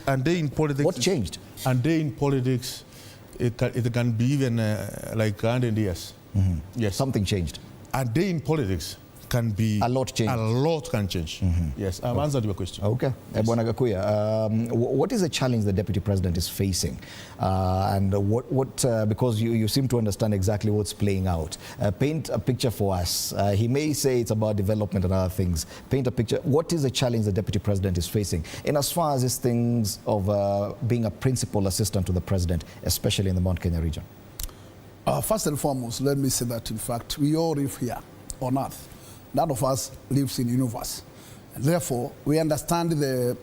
And they in politics. What changed? And they in politics, it can be even like 100 years. Yes. Something changed. And they in politics can be... A lot changed. A lot can change. Yes, I've answered your question. Okay. Yes. Bwana Gakuya, what is the challenge the deputy president is facing? And because you seem to understand exactly what's playing out. Paint a picture for us. He may say it's about development and other things. Paint a picture. What is the challenge the deputy president is facing? In as far as these things of being a principal assistant to the president, especially in the Mount Kenya region? First and foremost, let me say that, in fact, we all live here on earth. None of us lives in the universe. And therefore, we understand the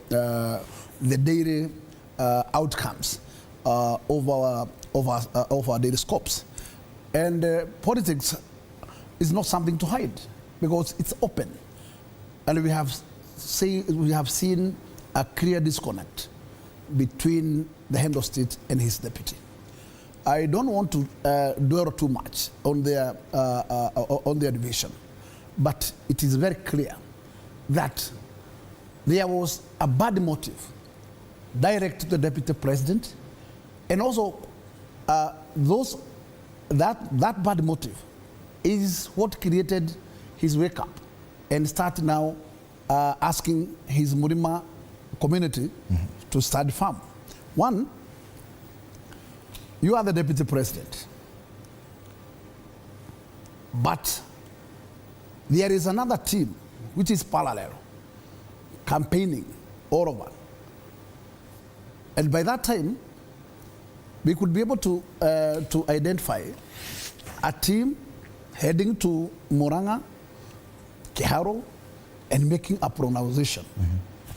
daily outcomes of our daily scopes. And politics is not something to hide because it's open. And we have seen a clear disconnect between the head of state and his deputy. I don't want to dwell too much on their division, but it is very clear that there was a bad motive direct to the deputy president, and also that bad motive is what created his wake up and start now asking his Murima community to start farm. One, you are the deputy president, but there is another team which is parallel, campaigning all over. And by that time, we could be able to identify a team heading to Murang'a, Kiharo, and making a pronunciation.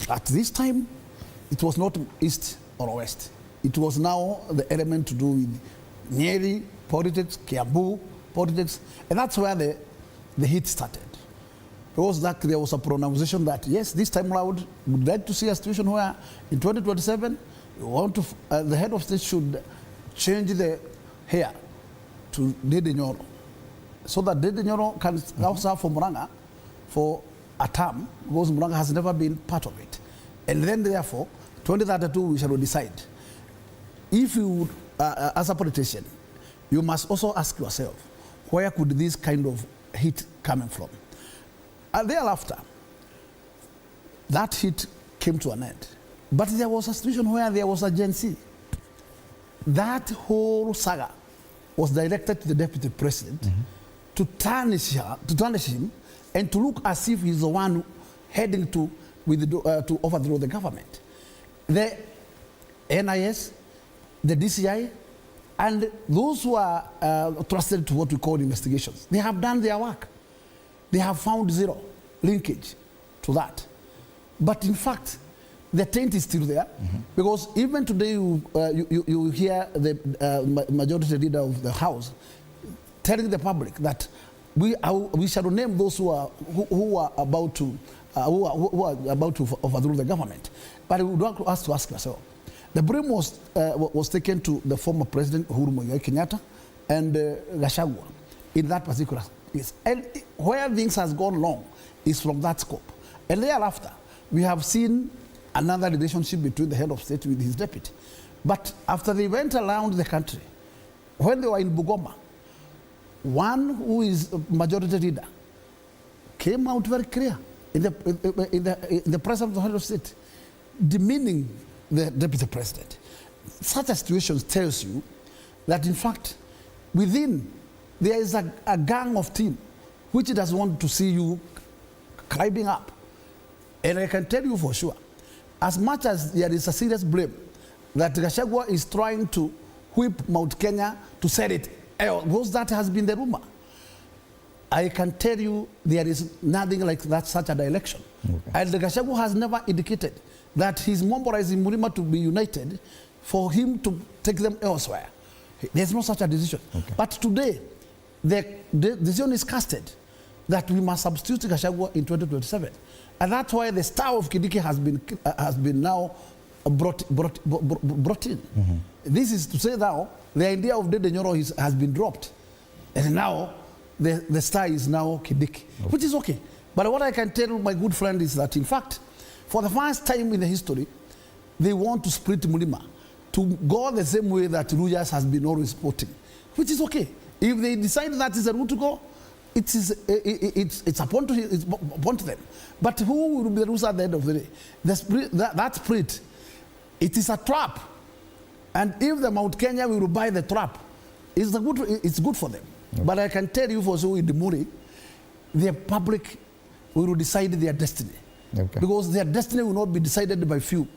At this time, it was not east or west. It was now the element to do with Nyeri politics, Kiambu politics, and that's where the heat started. Because that there was a pronunciation that, yes, this time around, we'd like to see a situation where in 2027, we want to, the head of state should change the hair to Dede Nyoro, so that Dede Nyoro can now serve for Murang'a for a term, because Murang'a has never been part of it. And then therefore, 2032, we shall decide. If you, as a politician, you must also ask yourself, where could this kind of heat coming from? And thereafter, that heat came to an end. But there was a situation where there was a Gen Z. That whole saga was directed to the deputy president to tarnish him and to look as if he's the one heading to overthrow the government. The NIS, the DCI, and those who are trusted to what we call investigations, they have done their work. They have found zero linkage to that. But in fact, the taint is still there, because even today you hear the majority leader of the House telling the public that we shall name those who are about to overthrow the government. But we would like us to ask ourselves. The blame was taken to the former president Uhuru Muigai Kenyatta and Gachagua in that particular case. And where things has gone wrong is from that scope. And thereafter, we have seen another relationship between the head of state with his deputy. But after they went around the country, when they were in Bungoma, one who is majority leader came out very clear in the presence of the head of state, demeaning the deputy president. Such a situation tells you that, in fact, within there is a gang of team which does want to see you climbing up. And I can tell you for sure, as much as there is a serious blame that Gachagua is trying to whip Mount Kenya to set it, because that has been the rumor, I can tell you there is nothing like that, such an election. And Gachagua has never indicated that he's mobilizing Murima to be united for him to take them elsewhere. There's no such a decision. But today, the decision is casted that we must substitute Gachagua in 2027. And that's why the star of Kindiki has been now brought in. This is to say now, the idea of Dede Nyoro has been dropped. And now, the star is now Kindiki, which is okay. But what I can tell my good friend is that, in fact, for the first time in the history, they want to split Murima to go the same way that Lujas has been always supporting, which is okay. If they decide that is the route to go, it's upon to them. But who will be the loser at the end of the day? The split, that split, it is a trap. And if the Mount Kenya will buy the trap, it's good for them. But I can tell you for sure in the Muri, the public will decide their destiny. Because their destiny will not be decided by few.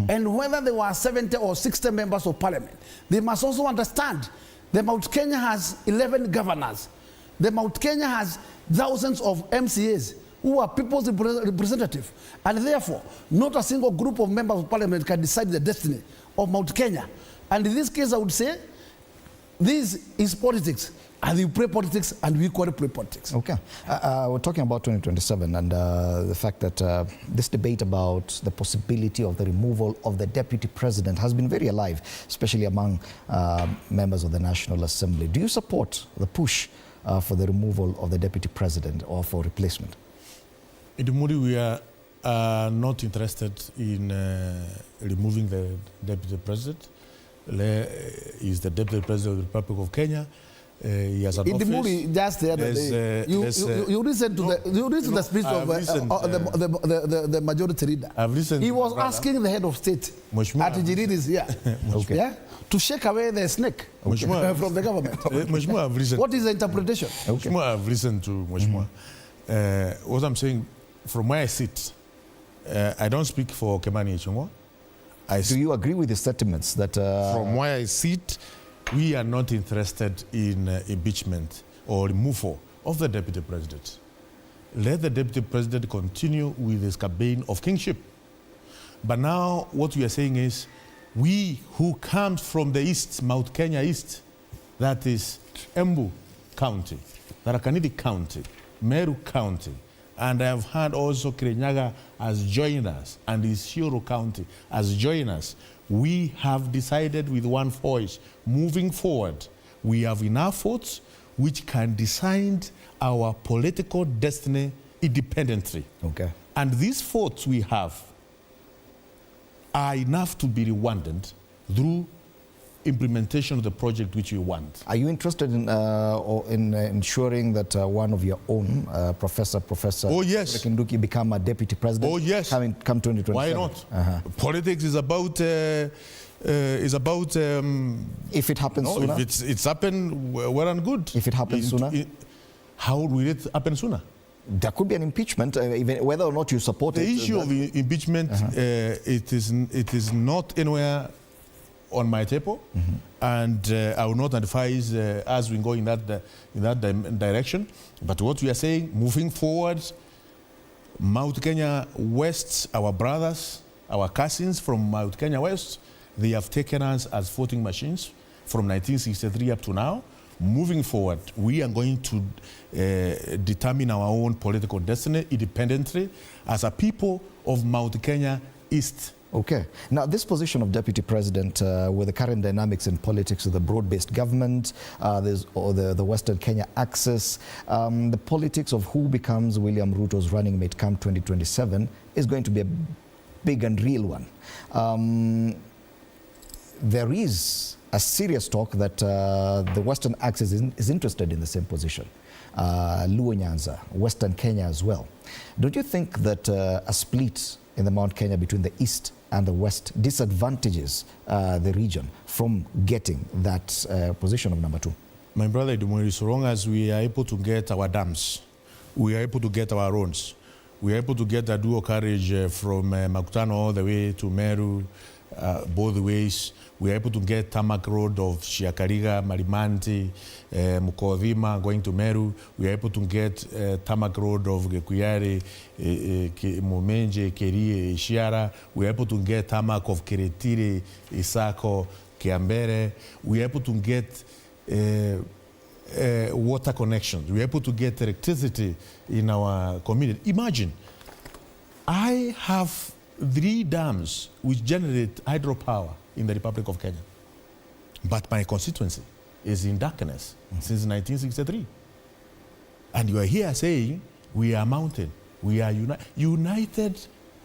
And whether there were 70 or 60 members of parliament, they must also understand the Mount Kenya has 11 governors. The Mount Kenya has thousands of MCAs who are people's representatives. And therefore, not a single group of members of parliament can decide the destiny of Mount Kenya. And in this case, I would say, this is politics. And you play politics, and we equally play politics. Okay. We're talking about 2027 and the fact that this debate about the possibility of the removal of the deputy president has been very alive, especially among members of the National Assembly. Do you support the push for the removal of the deputy president or for replacement? In Muri, we are not interested in removing the deputy president. He's the deputy president of the Republic of Kenya. He has an in office. The movie just the other day, you listen to the speech of the majority leader. I've listened. He was asking the head of state, Atijiriris, okay. to shake away the snake from the government. I've listened. What is the interpretation? I've listened to what I'm saying, from where I sit, I don't speak for Kimani Ichung'wah. Do you agree with the sentiments that... From where I sit, we are not interested in impeachment or removal of the deputy president. Let the deputy president continue with his campaign of kingship. But now what we are saying is, we who come from the east, Mount Kenya East, that is Embu County, Tharaka Nithi County, Meru County, and I have heard also Kirinyaga has joined us, and Isiolo County has joined us. We have decided with one voice, moving forward, we have enough votes which can decide our political destiny independently. Okay. And these votes we have are enough to be rewarded through implementation of the project which we want. Are you interested in ensuring that one of your own, Professor Kinduki, become a deputy president? Oh yes. Come 2027. Why not? Politics is about if it happens sooner. If it's happened, well and good. If it happens sooner, how will it happen sooner? There could be an impeachment, even whether or not you support the it. The issue of impeachment, it is not anywhere on my table, and I will not advise as we go in that direction. But what we are saying, moving forward, Mount Kenya West, our brothers, our cousins from Mount Kenya West, they have taken us as voting machines from 1963 up to now. Moving forward, we are going to determine our own political destiny independently as a people of Mount Kenya East. Okay. Now, this position of deputy president, with the current dynamics in politics, with the broad-based government, there's the Western Kenya Axis, the politics of who becomes William Ruto's running mate come 2027 is going to be a big and real one. There is a serious talk that the Western Axis is interested in the same position. Luo Nyanza, Western Kenya as well. Don't you think that a split in the Mount Kenya between the East and the West disadvantages the region from getting that position of number 2? My brother Idumori, so long as we are able to get our dams, we are able to get our roads, we are able to get a dual carriage from Makutano all the way to Meru, both ways. We are able to get tarmac road of Shiakariga, Marimanti, Mukodhima going to Meru. We are able to get tarmac road of Gekuyari, Momenje, Kerie, Shiara. We are able to get tarmac of Keretire, Isako, Kiambere. We are able to get water connections. We are able to get electricity in our community. Imagine, I have 3 dams which generate hydropower in the Republic of Kenya. But my constituency is in darkness since 1963. And you are here saying, we are mountain, we are united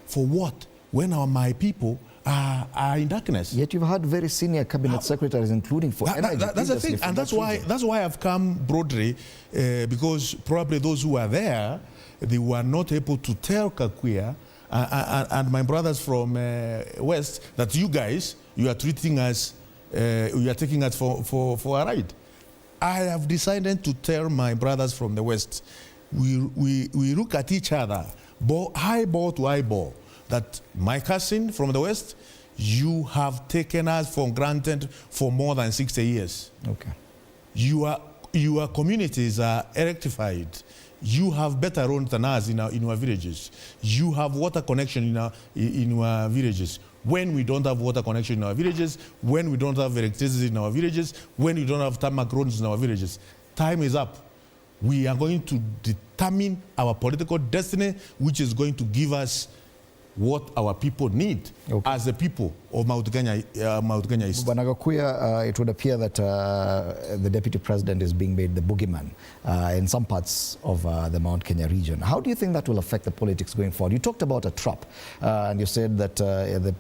for what? When my people are in darkness. Yet you've had very senior cabinet secretaries, including for energy. That's the thing, and that's why I've come broadly, because probably those who are there, they were not able to tell Kakuya and my brothers from West that you guys, you are treating us, you are taking us for a ride. I have decided to tell my brothers from the West, we look at each other, eyeball to eyeball, that my cousin from the West, you have taken us for granted for more than 60 years. Okay. Your communities are electrified. You have better roads than us in our villages. You have water connection in our villages. When we don't have water connection in our villages, when we don't have electricity in our villages, when we don't have tarmac roads in our villages, time is up. We are going to determine our political destiny, which is going to give us what our people need as the people of Mount Kenya East. Banagakuya, it would appear that the deputy president is being made the boogeyman in some parts of the Mount Kenya region. How do you think that will affect the politics going forward? You talked about a trap, and you said that the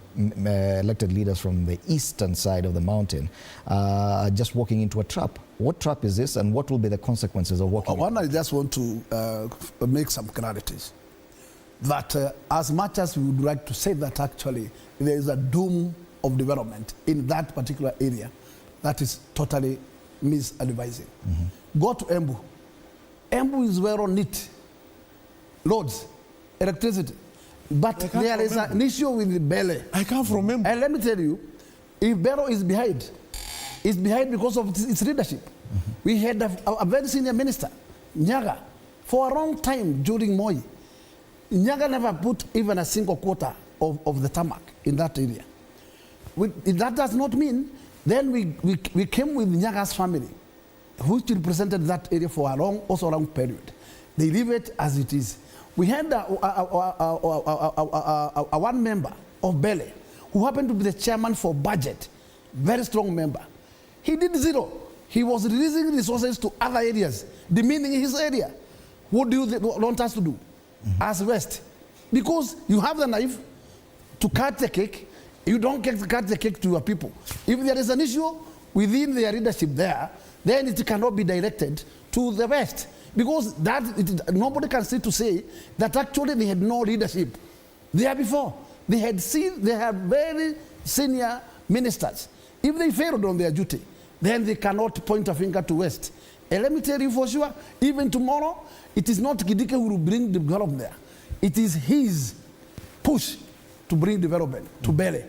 elected leaders from the eastern side of the mountain are just walking into a trap. What trap is this, and what will be the consequences of walking? One, I just want to make some clarities. That as much as we would like to say that actually there is a doom of development in that particular area, that is totally misadvising. Go to Embu. Embu is well on it. Roads, electricity. But there is an issue with the Bele. I come from Embu. And let me tell you, if Bero is behind, it's behind because of its leadership. We had a very senior minister, Nyaga, for a long time during Moi. Nyaga never put even a single quarter of the tarmac in that area. That does not mean then we came with Nyaga's family, which represented that area for a long period. They leave it as it is. We had a one member of Bele who happened to be the chairman for budget, very strong member. He did zero. He was releasing resources to other areas, demeaning his area. What do you want us to do? As West, because you have the knife to cut the cake, you don't cut the cake to your people. If there is an issue within their leadership there, then it cannot be directed to the West, because nobody can sit to say that actually they had no leadership there before. They had very senior ministers. If they failed on their duty, then they cannot point a finger to West. And let me tell you for sure, even tomorrow, it is not Kidiki who will bring development there. It is his push to bring development to Bele.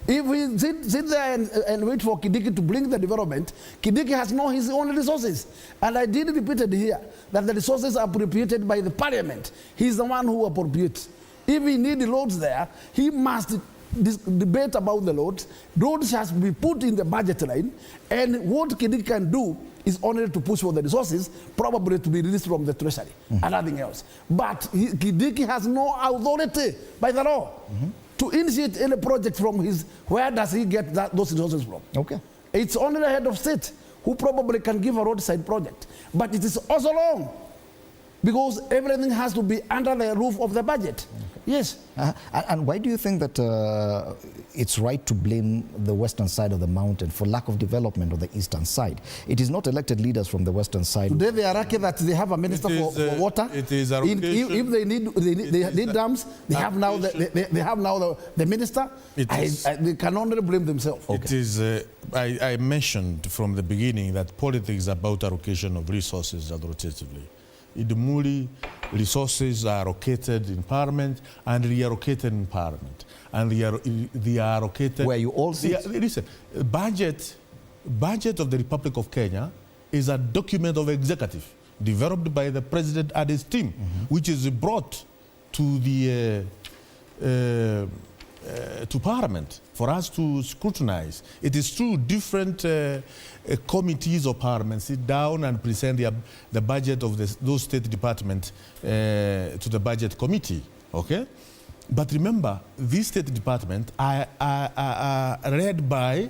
If we sit there and wait for Kidiki to bring the development, Kidiki has no his own resources. And I did repeat it here, that the resources are appropriated by the parliament. He's the one who appropriates. If we need the roads there, he must debate about the roads. Roads has to be put in the budget line, and what Kidiki can do is only to push for the resources, probably to be released from the treasury and nothing else. But Kidiki has no authority by the law to initiate any project from where does he get those resources from? Okay. It's only the head of state who probably can give a roadside project. But it is also long, because everything has to be under the roof of the budget. Okay. Yes. And why do you think that it's right to blame the western side of the mountain for lack of development of the eastern side? It is not elected leaders from the western side. Today they are lucky that they have a minister for water. It is a if they need dams, they have now the minister. They can only blame themselves. Okay. It is. I mentioned from the beginning that politics is about allocation of resources authoritatively. In the Muli, resources are allocated in Parliament and reallocated in Parliament. And they are allocated... Where you all see... Listen, budget of the Republic of Kenya is a document of executive developed by the President and his team, which is brought to the to Parliament for us to scrutinize. It is true, different committees of Parliament sit down and present the budget of those state departments to the budget committee, okay? But remember, these state departments are led by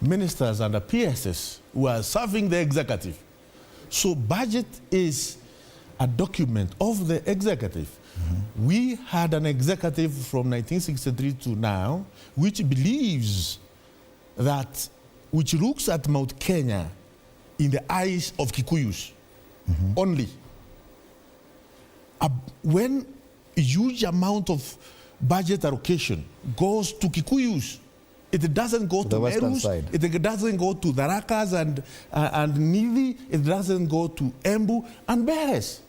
ministers and the PSS who are serving the executive. So budget is a document of the executive. We had an executive from 1963 to now, which believes that, which looks at Mount Kenya in the eyes of Kikuyus only. When a huge amount of budget allocation goes to Kikuyus, it doesn't go to Merus, it doesn't go to Dharakas and Nithi, it doesn't go to Embu and Beres.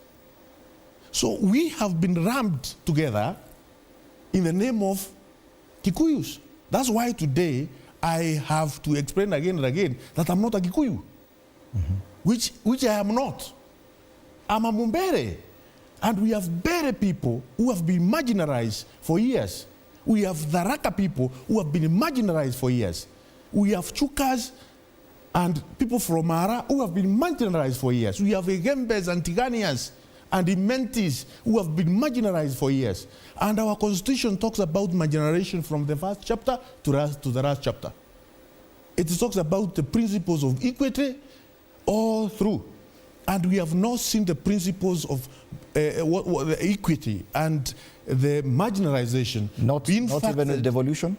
So we have been rammed together in the name of Kikuyus. That's why today I have to explain again and again that I'm not a Kikuyu, which I am not. I'm a Mumbere. And we have Bere people who have been marginalized for years. We have Dharaka people who have been marginalized for years. We have Chukas and people from Mara who have been marginalized for years. We have Egembes and Tiganians and the Mentis who have been marginalized for years. And our constitution talks about marginalization from the first chapter to the last chapter. It talks about the principles of equity all through. And we have not seen the principles of the equity and the marginalization. Not even a devolution?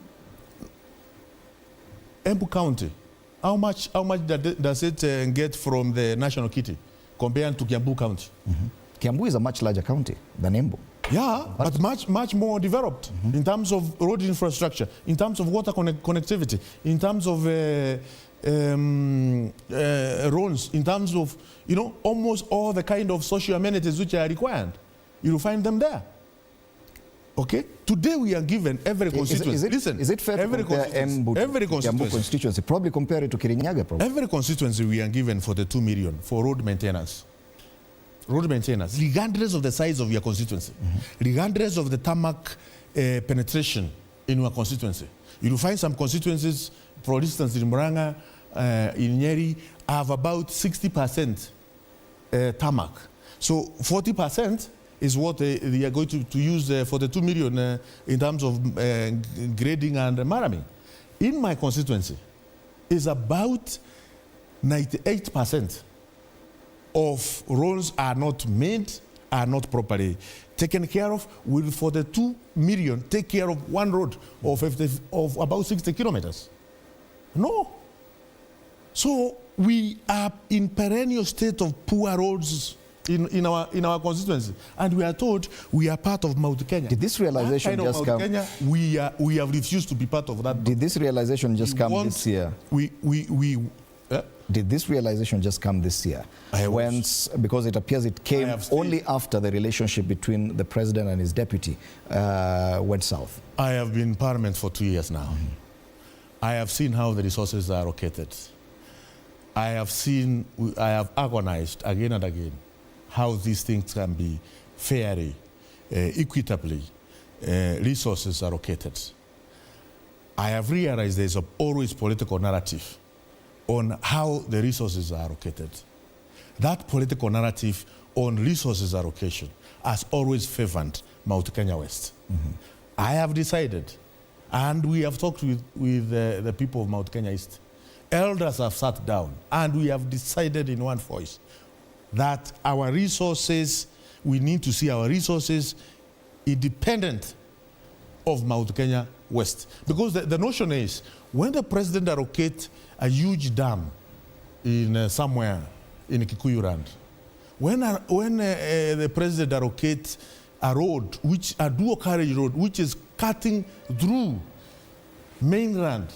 Embu County, how much does it get from the national kitty compared to Kiambu County? Kiambu is a much larger county than Embu. Yeah, but much more developed in terms of road infrastructure, in terms of water connectivity, in terms of roads, in terms of, almost all the kind of social amenities which are required. You will find them there. Okay? Today we are given every constituency. Is it fair to compare Embu to Kiambu constituency? Probably compare it to Kirinyaga, probably. Every constituency we are given for the 2 million for road maintenance. Road maintenance, regardless of the size of your constituency, regardless of the tarmac penetration in your constituency. You will find some constituencies, for instance, in Muranga, in Nyeri, have about 60% tarmac. So 40% is what they are going to use for the 2 million in terms of grading and maraming. In my constituency, is about 98% of roads are not made, are not properly taken care of. Will, for the 2 million, take care of one road of about 60 kilometers? No. So we are in perennial state of poor roads in our constituency, and we are told we are part of Mount Kenya. Did this realization just come? Kenya, we have refused to be part of that. Did this realization just come this year? Did this realization just come this year? Because it appears it came only after the relationship between the president and his deputy went south. I have been in parliament for 2 years now. I have seen how the resources are allocated. I have agonized again and again how these things can be fairly, equitably, resources are allocated. I have realized there's always political narrative on how the resources are allocated. That political narrative on resources allocation has always favored Mount Kenya West. I have decided, and we have talked with the people of Mount Kenya East. Elders have sat down, and we have decided in one voice that our resources, we need to see our resources independent of Mount Kenya West. Because the notion is, when the president allocates a huge dam in somewhere in Kikuyu land, when the president allocates a road, a dual carriage road, which is cutting through mainland,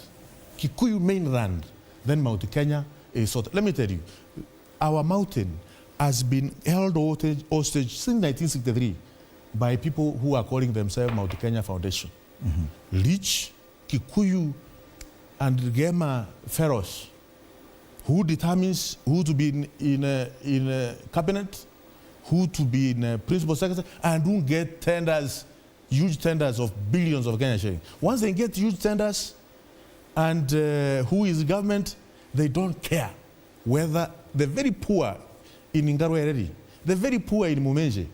Kikuyu mainland, then Mount Kenya is sort of, let me tell you, our mountain has been held hostage since 1963 by people who are calling themselves Mount Kenya Foundation. Rich, Kikuyu, and Gema Feroz, who determines who to be in a cabinet, who to be in a principal secretary, and who get tenders, huge tenders of billions of Kenyan shillings. Once they get huge tenders, and who is government, they don't care whether the very poor in Ngarwe Ereri, the very poor in Mumenje,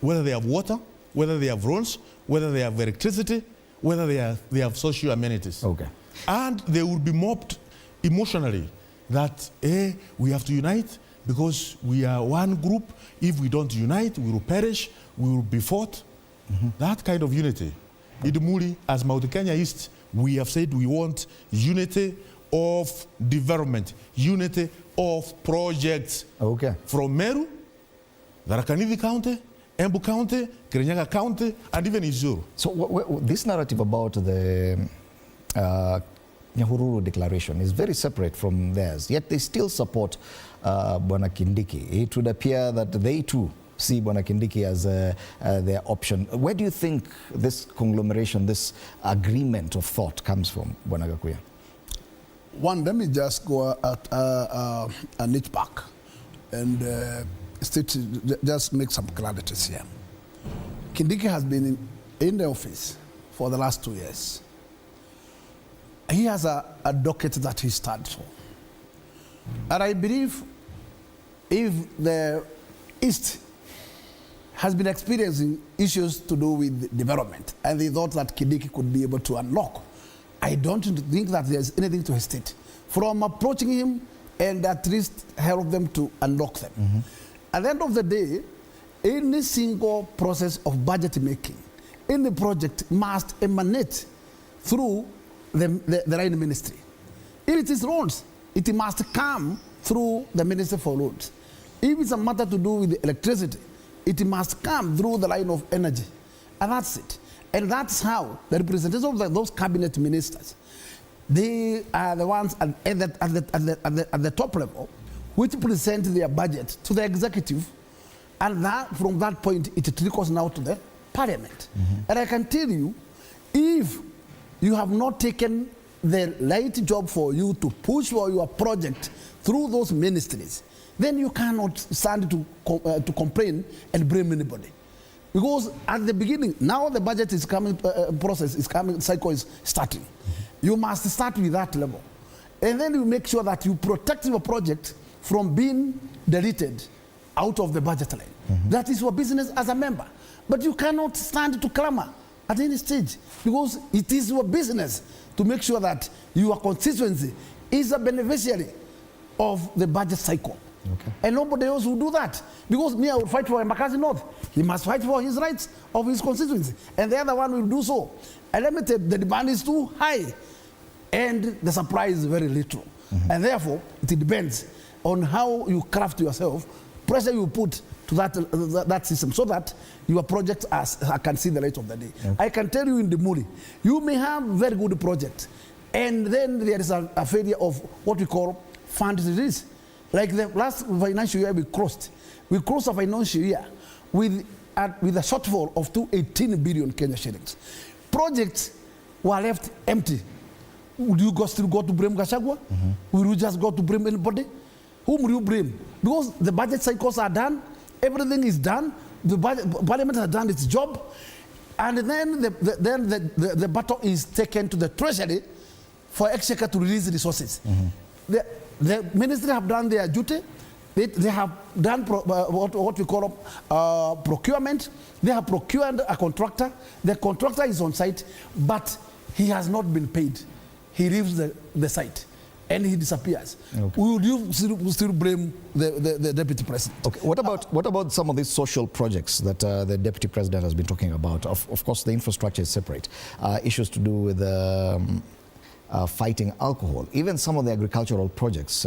whether they have water, whether they have roads, whether they have electricity, whether they have social amenities. Okay. And they will be mobbed emotionally that we have to unite because we are one group. If we don't unite, we will perish, we will be fought. That kind of unity. Idumuli, as Mount Kenya East, we have said we want unity of development, unity of projects. Okay. From Meru, Tharaka Nithi County, Embu County, Kirinyaga County, and even Izuru. So this narrative about the Nyahururu Declaration is very separate from theirs, yet they still support Bwana Kindiki. It would appear that they too see Bwana Kindiki as their option. Where do you think this conglomeration, this agreement of thought comes from, Bwana Gakuya? One, let me just go at a niche back and just make some clarities here. Kindiki has been in the office for the last 2 years. He has a docket that he stands for. And I believe if the East has been experiencing issues to do with development, and they thought that Kindiki could be able to unlock, I don't think that there's anything to hesitate from approaching him and at least help them to unlock them. At the end of the day, any single process of budget making, any project must emanate through the right ministry. If it is roads, it must come through the Minister for Roads. If it's a matter to do with electricity, it must come through the line of energy. And that's it. And that's how the representatives of those cabinet ministers, they are the ones at the top level which present their budget to the executive, and that from that point it trickles now to the parliament. And I can tell you, if you have not taken the right job for you to push for your project through those ministries, then you cannot stand to complain and blame anybody. Because at the beginning, now the budget is coming, process is coming, cycle is starting. You must start with that level. And then you make sure that you protect your project from being deleted out of the budget line. That is your business as a member. But you cannot stand to clamor at any stage, because it is your business to make sure that your constituency is a beneficiary of the budget cycle. And nobody else will do that. Because me, I will fight for Embakasi North. He must fight for his rights of his constituency. And the other one will do so. And let me tell you, the demand is too high. And the supply is very little. And therefore, it depends on how you craft yourself, pressure you put to that system, so that your projects can see the light of the day. I can tell you in the Muri, you may have very good project, and then there is a failure of what we call fund release. Like the last financial year we closed a financial year with a shortfall of 218 billion Kenya shillings. Projects were left empty. Would you still go to blame Gachagua? Will you just go to blame anybody? Whom will you blame? Because the budget cycles are done, everything is done, the parliament has done its job, and then the battle is taken to the treasury for Exchequer to release resources. The ministry have done their duty. They have done what we call procurement. They have procured a contractor. The contractor is on site, but he has not been paid. He leaves the site and he disappears. Would you still blame the deputy president? Okay. What about some of these social projects that the deputy president has been talking about? Of course, the infrastructure is separate. Issues to do with fighting alcohol, even some of the agricultural projects,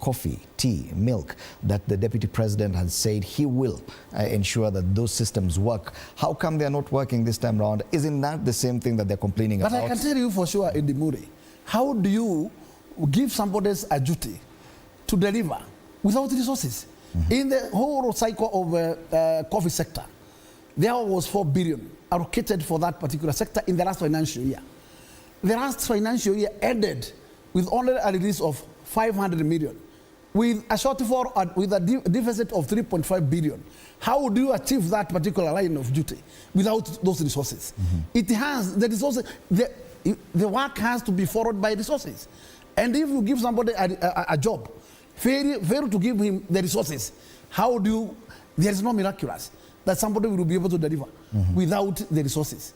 coffee, tea, milk, that the deputy president has said he will ensure that those systems work. How come they're not working this time around? Isn't that the same thing that they're complaining about? But I can tell you for sure, in the Muri, how do you give somebody a duty to deliver without resources? In the whole cycle of coffee sector, there was 4 billion allocated for that particular sector in the last financial year. The last financial year ended with only a release of 500 million, with a shortfall, with a deficit of 3.5 billion. How do you achieve that particular line of duty without those resources? It has the resources. The work has to be followed by resources. And if you give somebody a job, fail to give him the resources, how do you? There is no miraculous that somebody will be able to deliver without the resources.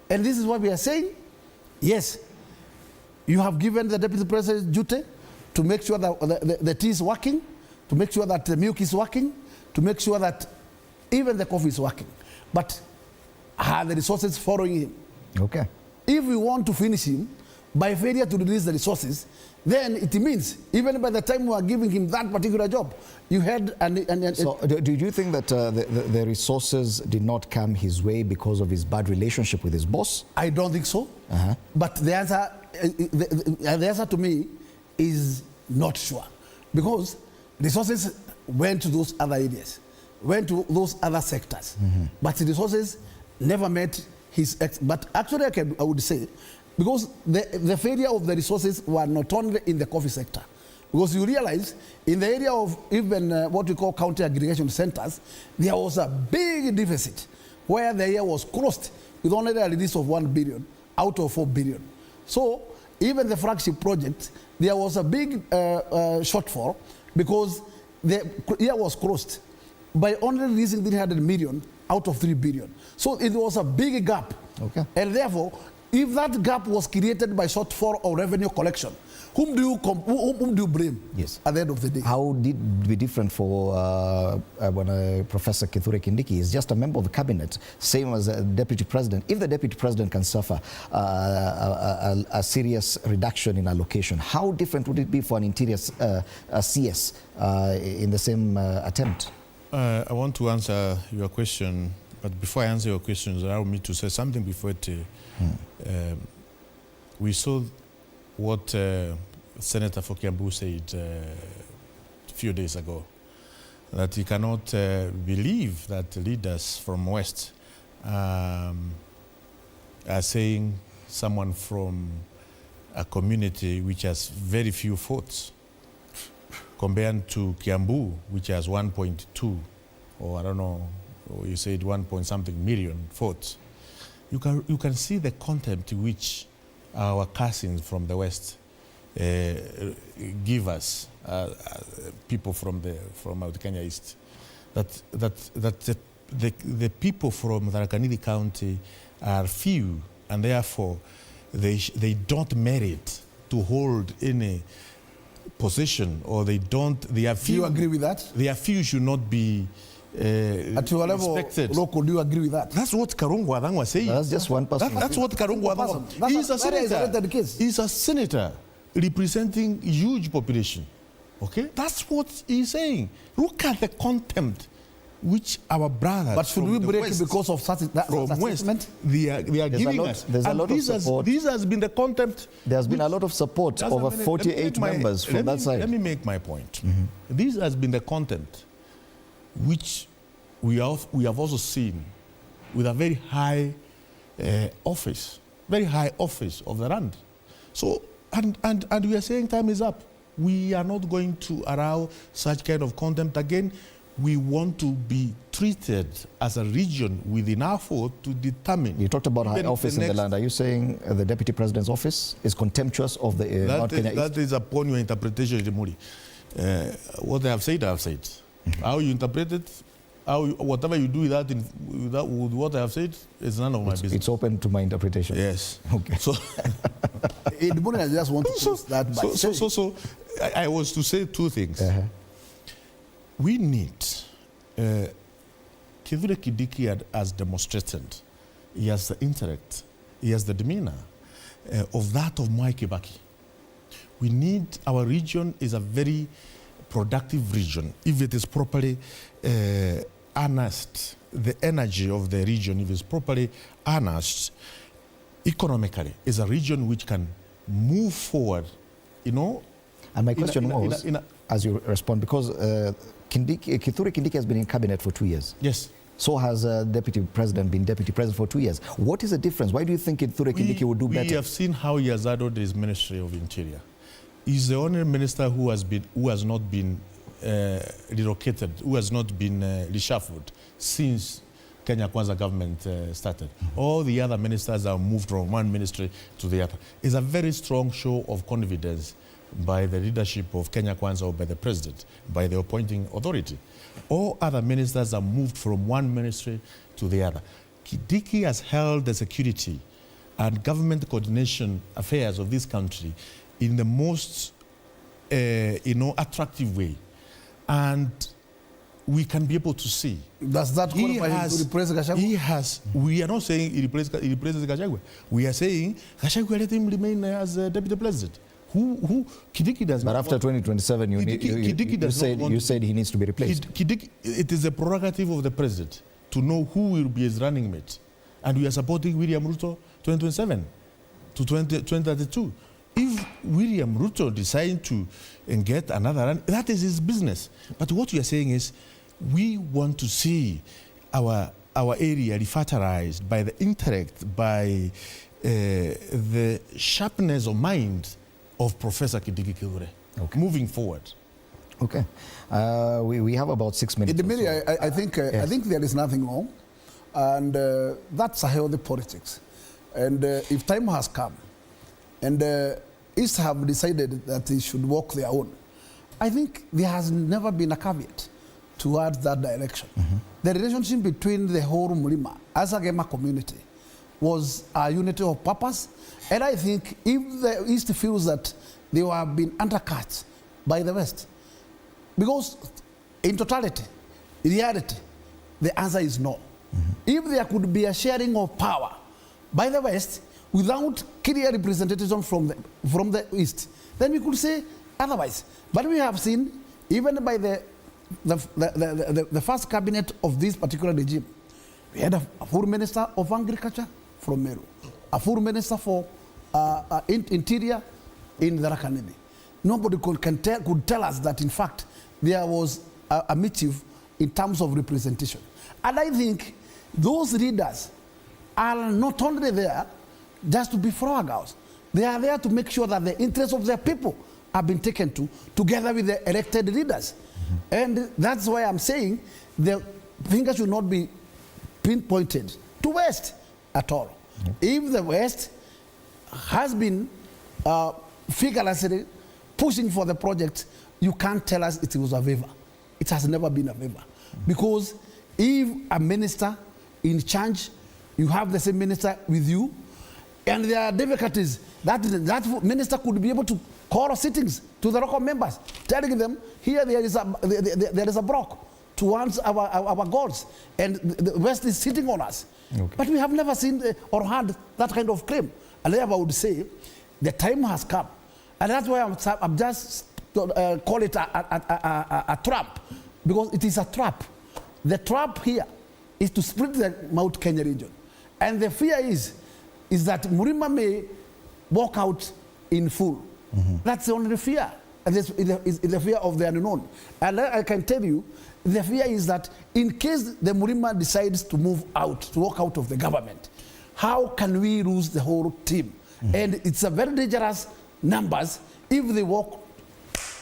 And this is what we are saying. Yes, you have given the deputy president duty to make sure that the tea is working, to make sure that the milk is working, to make sure that even the coffee is working. But are the resources following him? Okay. If we want to finish him by failure to release the resources, then it means even by the time we are giving him that particular job, you had So do you think that the resources did not come his way because of his bad relationship with his boss? I don't think so. But the answer to me is not sure, because resources went to those other areas, went to those other sectors, but the resources never met his but actually I would say, because the failure of the resources were not only in the coffee sector, because you realize in the area of even what we call county aggregation centers, there was a big deficit where the year was closed with only a release of 1 billion out of 4 billion. So even the flagship project, there was a big shortfall because the year was closed by only releasing 300 million out of 3 billion. So it was a big gap. Okay. And therefore, if that gap was created by shortfall of revenue collection, whom do you blame at the end of the day? How did it be different for when Professor Kithure Kindiki is just a member of the cabinet, same as a deputy president? If the deputy president can suffer a serious reduction in allocation, how different would it be for an interior CS in the same attempt? I want to answer your question, but before I answer your questions, allow me to say something before it. We saw what Senator for Kiambu said a few days ago, that he cannot believe that leaders from West are saying someone from a community which has very few votes compared to Kiambu, which has 1.2, or I don't know, or you said 1 point something million votes. You can see the contempt which our cousins from the West give us, people from Mount Kenya East, that the people from Tharaka Nithi County are few, and therefore they don't merit to hold any position, or they don't. They are few. Do you agree with that? Their few should not be. At your level, local, do you agree with that? That's what Karungu Adhang was saying. That's just one person. That's what Karungu Adhang was. He's a senator. He's a senator representing huge population. Okay, that's what he's saying. Look at the contempt which our brothers. But should we break West, it because of such West, they are giving us? There's a lot of support. This has been the contempt. There's been a lot of support over 48 members from that side. Let me make my point. This has been the contempt which we have also seen with a very high office of the land. So, and we are saying time is up. We are not going to allow such kind of contempt again. We want to be treated as a region with enough vote to determine. You talked about high office in the land. Are you saying the deputy president's office is contemptuous of the Mount Kenya East? That is upon your interpretation, Jimuri. What I have said, I have said. How you interpret it, whatever you do with that, with what I have said, is none of my business. It's open to my interpretation. Yes. Okay. So, in the morning, I just want to post that. So, I was to say two things. We need Kithure Kindiki has demonstrated. He has the intellect, he has the demeanor of that of Mwai Kibaki. We need, our region is a very productive region. If it is properly harnessed, the energy of the region, if it's properly harnessed economically, is a region which can move forward, you know. And my question was, as you respond, because Kithure Kindiki has been in cabinet for 2 years. Yes. So has Deputy President been Deputy President for 2 years. What is the difference? Why do you think Kithure Kindiki would do better? We have seen how he has handled his Ministry of Interior. He's the only minister who has not been relocated, who has not been reshuffled since Kenya Kwanza government started. All the other ministers have moved from one ministry to the other. It's a very strong show of confidence by the leadership of Kenya Kwanza or by the president, by the appointing authority. All other ministers have moved from one ministry to the other. Kindiki has held the security and government coordination affairs of this country in the most attractive way. And we can be able to see. Does that qualify him to replace Gachagua? We are not saying he replaces Gachagua. We are saying Gachagua, let him remain as deputy president. Kindiki does but not. But after 2027, you said he needs to be replaced. Kindiki, it is a prerogative of the president to know who will be his running mate. And we are supporting William Ruto 2027 to 2032. If William Ruto decides to get another run, that is his business. But what we are saying is we want to see our area refertilized by the intellect, by the sharpness of mind of Professor Kindiki Kithure, moving forward. Okay. We have about 6 minutes. In the media, I think there is nothing wrong. And that's a healthy politics. And if time has come, and East have decided that they should walk their own. I think there has never been a caveat towards that direction. The relationship between the whole Mlima as a Gema community was a unity of purpose, and I think if the East feels that they have been undercut by the West, because in totality, in reality, the answer is no. If there could be a sharing of power by the West without clear representation from the East, then we could say otherwise. But we have seen, even by the first cabinet of this particular regime, we had a full minister of agriculture from Meru, a full minister for interior in the Rakanini. Nobody could tell us that, in fact, there was a mischief in terms of representation. And I think those leaders are not only there just to be froghouse. They are there to make sure that the interests of their people have been taken to, together with the elected leaders. And that's why I'm saying the finger should not be pinpointed to West at all. If the West has been vigorously pushing for the project, you can't tell us it was a favor. It has never been a favor. Because if a minister in charge, you have the same minister with you, and there are difficulties, that minister could be able to call sittings to the local members, telling them, here there is a block towards our goals, and the West is sitting on us. But we have never seen or heard that kind of claim. And therefore I would say, the time has come. And that's why I'm just call it a trap, because it is a trap. The trap here is to split the Mount Kenya region. And the fear is that Mlima may walk out in full. That's the only fear. And this is the fear of the unknown. And I can tell you, the fear is that in case the Mlima decides to move out, to walk out of the government, how can we lose the whole team? And it's a very dangerous numbers if they walk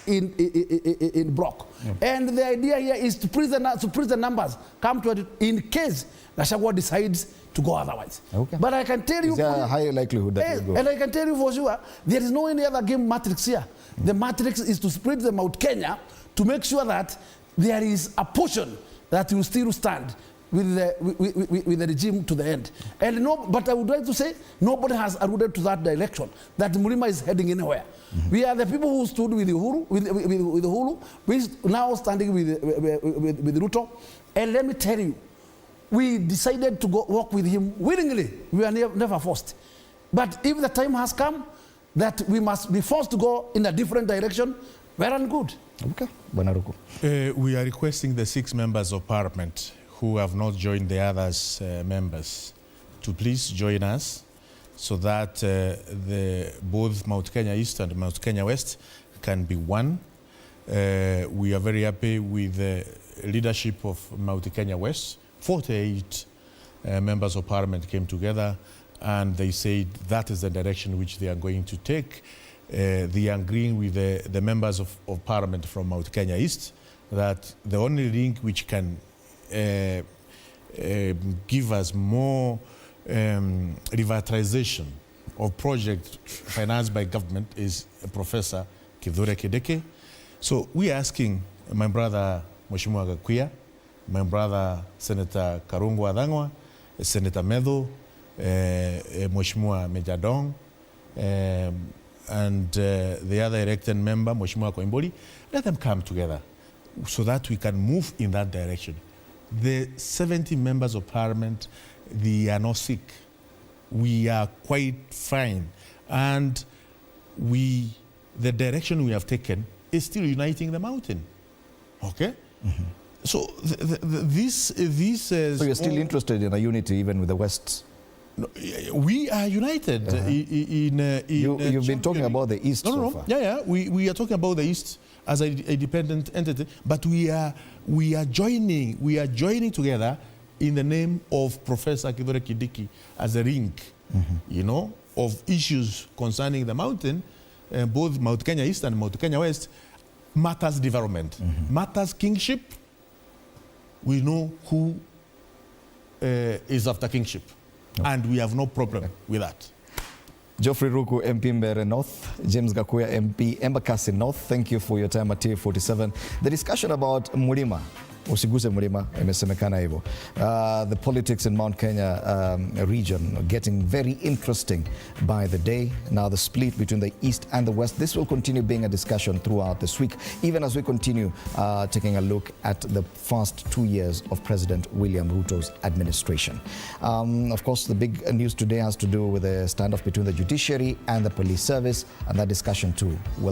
in block. And the idea here is to prison the numbers, come to it in case Gachagua decides to go otherwise. But I can tell you, is there a high likelihood that will go? And I can tell you for sure, there is no any other game matrix here. The matrix is to split the Mount Kenya to make sure that there is a portion that will still stand with the regime to the end. And but I would like to say, nobody has alluded to that direction, that Mlima is heading anywhere. We are the people who stood with Uhuru, with Uhuru, we now standing with Ruto. And let me tell you, we decided to go work with him willingly. We are never forced. But if the time has come that we must be forced to go in a different direction, well and good. We are requesting the 6 members of parliament who have not joined the others members to please join us, so that both Mount Kenya East and Mount Kenya West can be one. We are very happy with the leadership of Mount Kenya West. 48 members of parliament came together, and they said that is the direction which they are going to take. They are agreeing with the members of parliament from Mount Kenya East that the only link which can give us more revitalization of project financed by government is Professor Kithure Kindiki. So we are asking my brother Mheshimiwa Gakuya, my brother Senator Karungu Wathang'wa, Senator Medho, Mheshimiwa Mejadong, and the other elected member, Mheshimiwa Koimburi, let them come together so that we can move in that direction. The 70 members of parliament, they are not sick. We are quite fine. And the direction we have taken is still uniting the mountain. Okay? So this so you're still interested in a unity even with the West? No, we are united. You've been talking about the East so far. Yeah. We are talking about the East as a dependent entity, but we are joining together in the name of Professor Kithure Kindiki as a link, of issues concerning the mountain, both Mount Kenya East and Mount Kenya West, matters development, matters kingship. We know who is after kingship, and we have no problem with that. Geoffrey Ruku, MP Mbeere North, James Gakuya, MP Embakasi North, thank you for your time at TV47. The discussion about Mlima, usiguse Mlima, imesemekana hivyo. The politics in Mount Kenya region getting very interesting by the day. Now the split between the East and the West, this will continue being a discussion throughout this week, even as we continue taking a look at the first 2 years of President William Ruto's administration. Of course, the big news today has to do with the standoff between the judiciary and the police service, and that discussion too will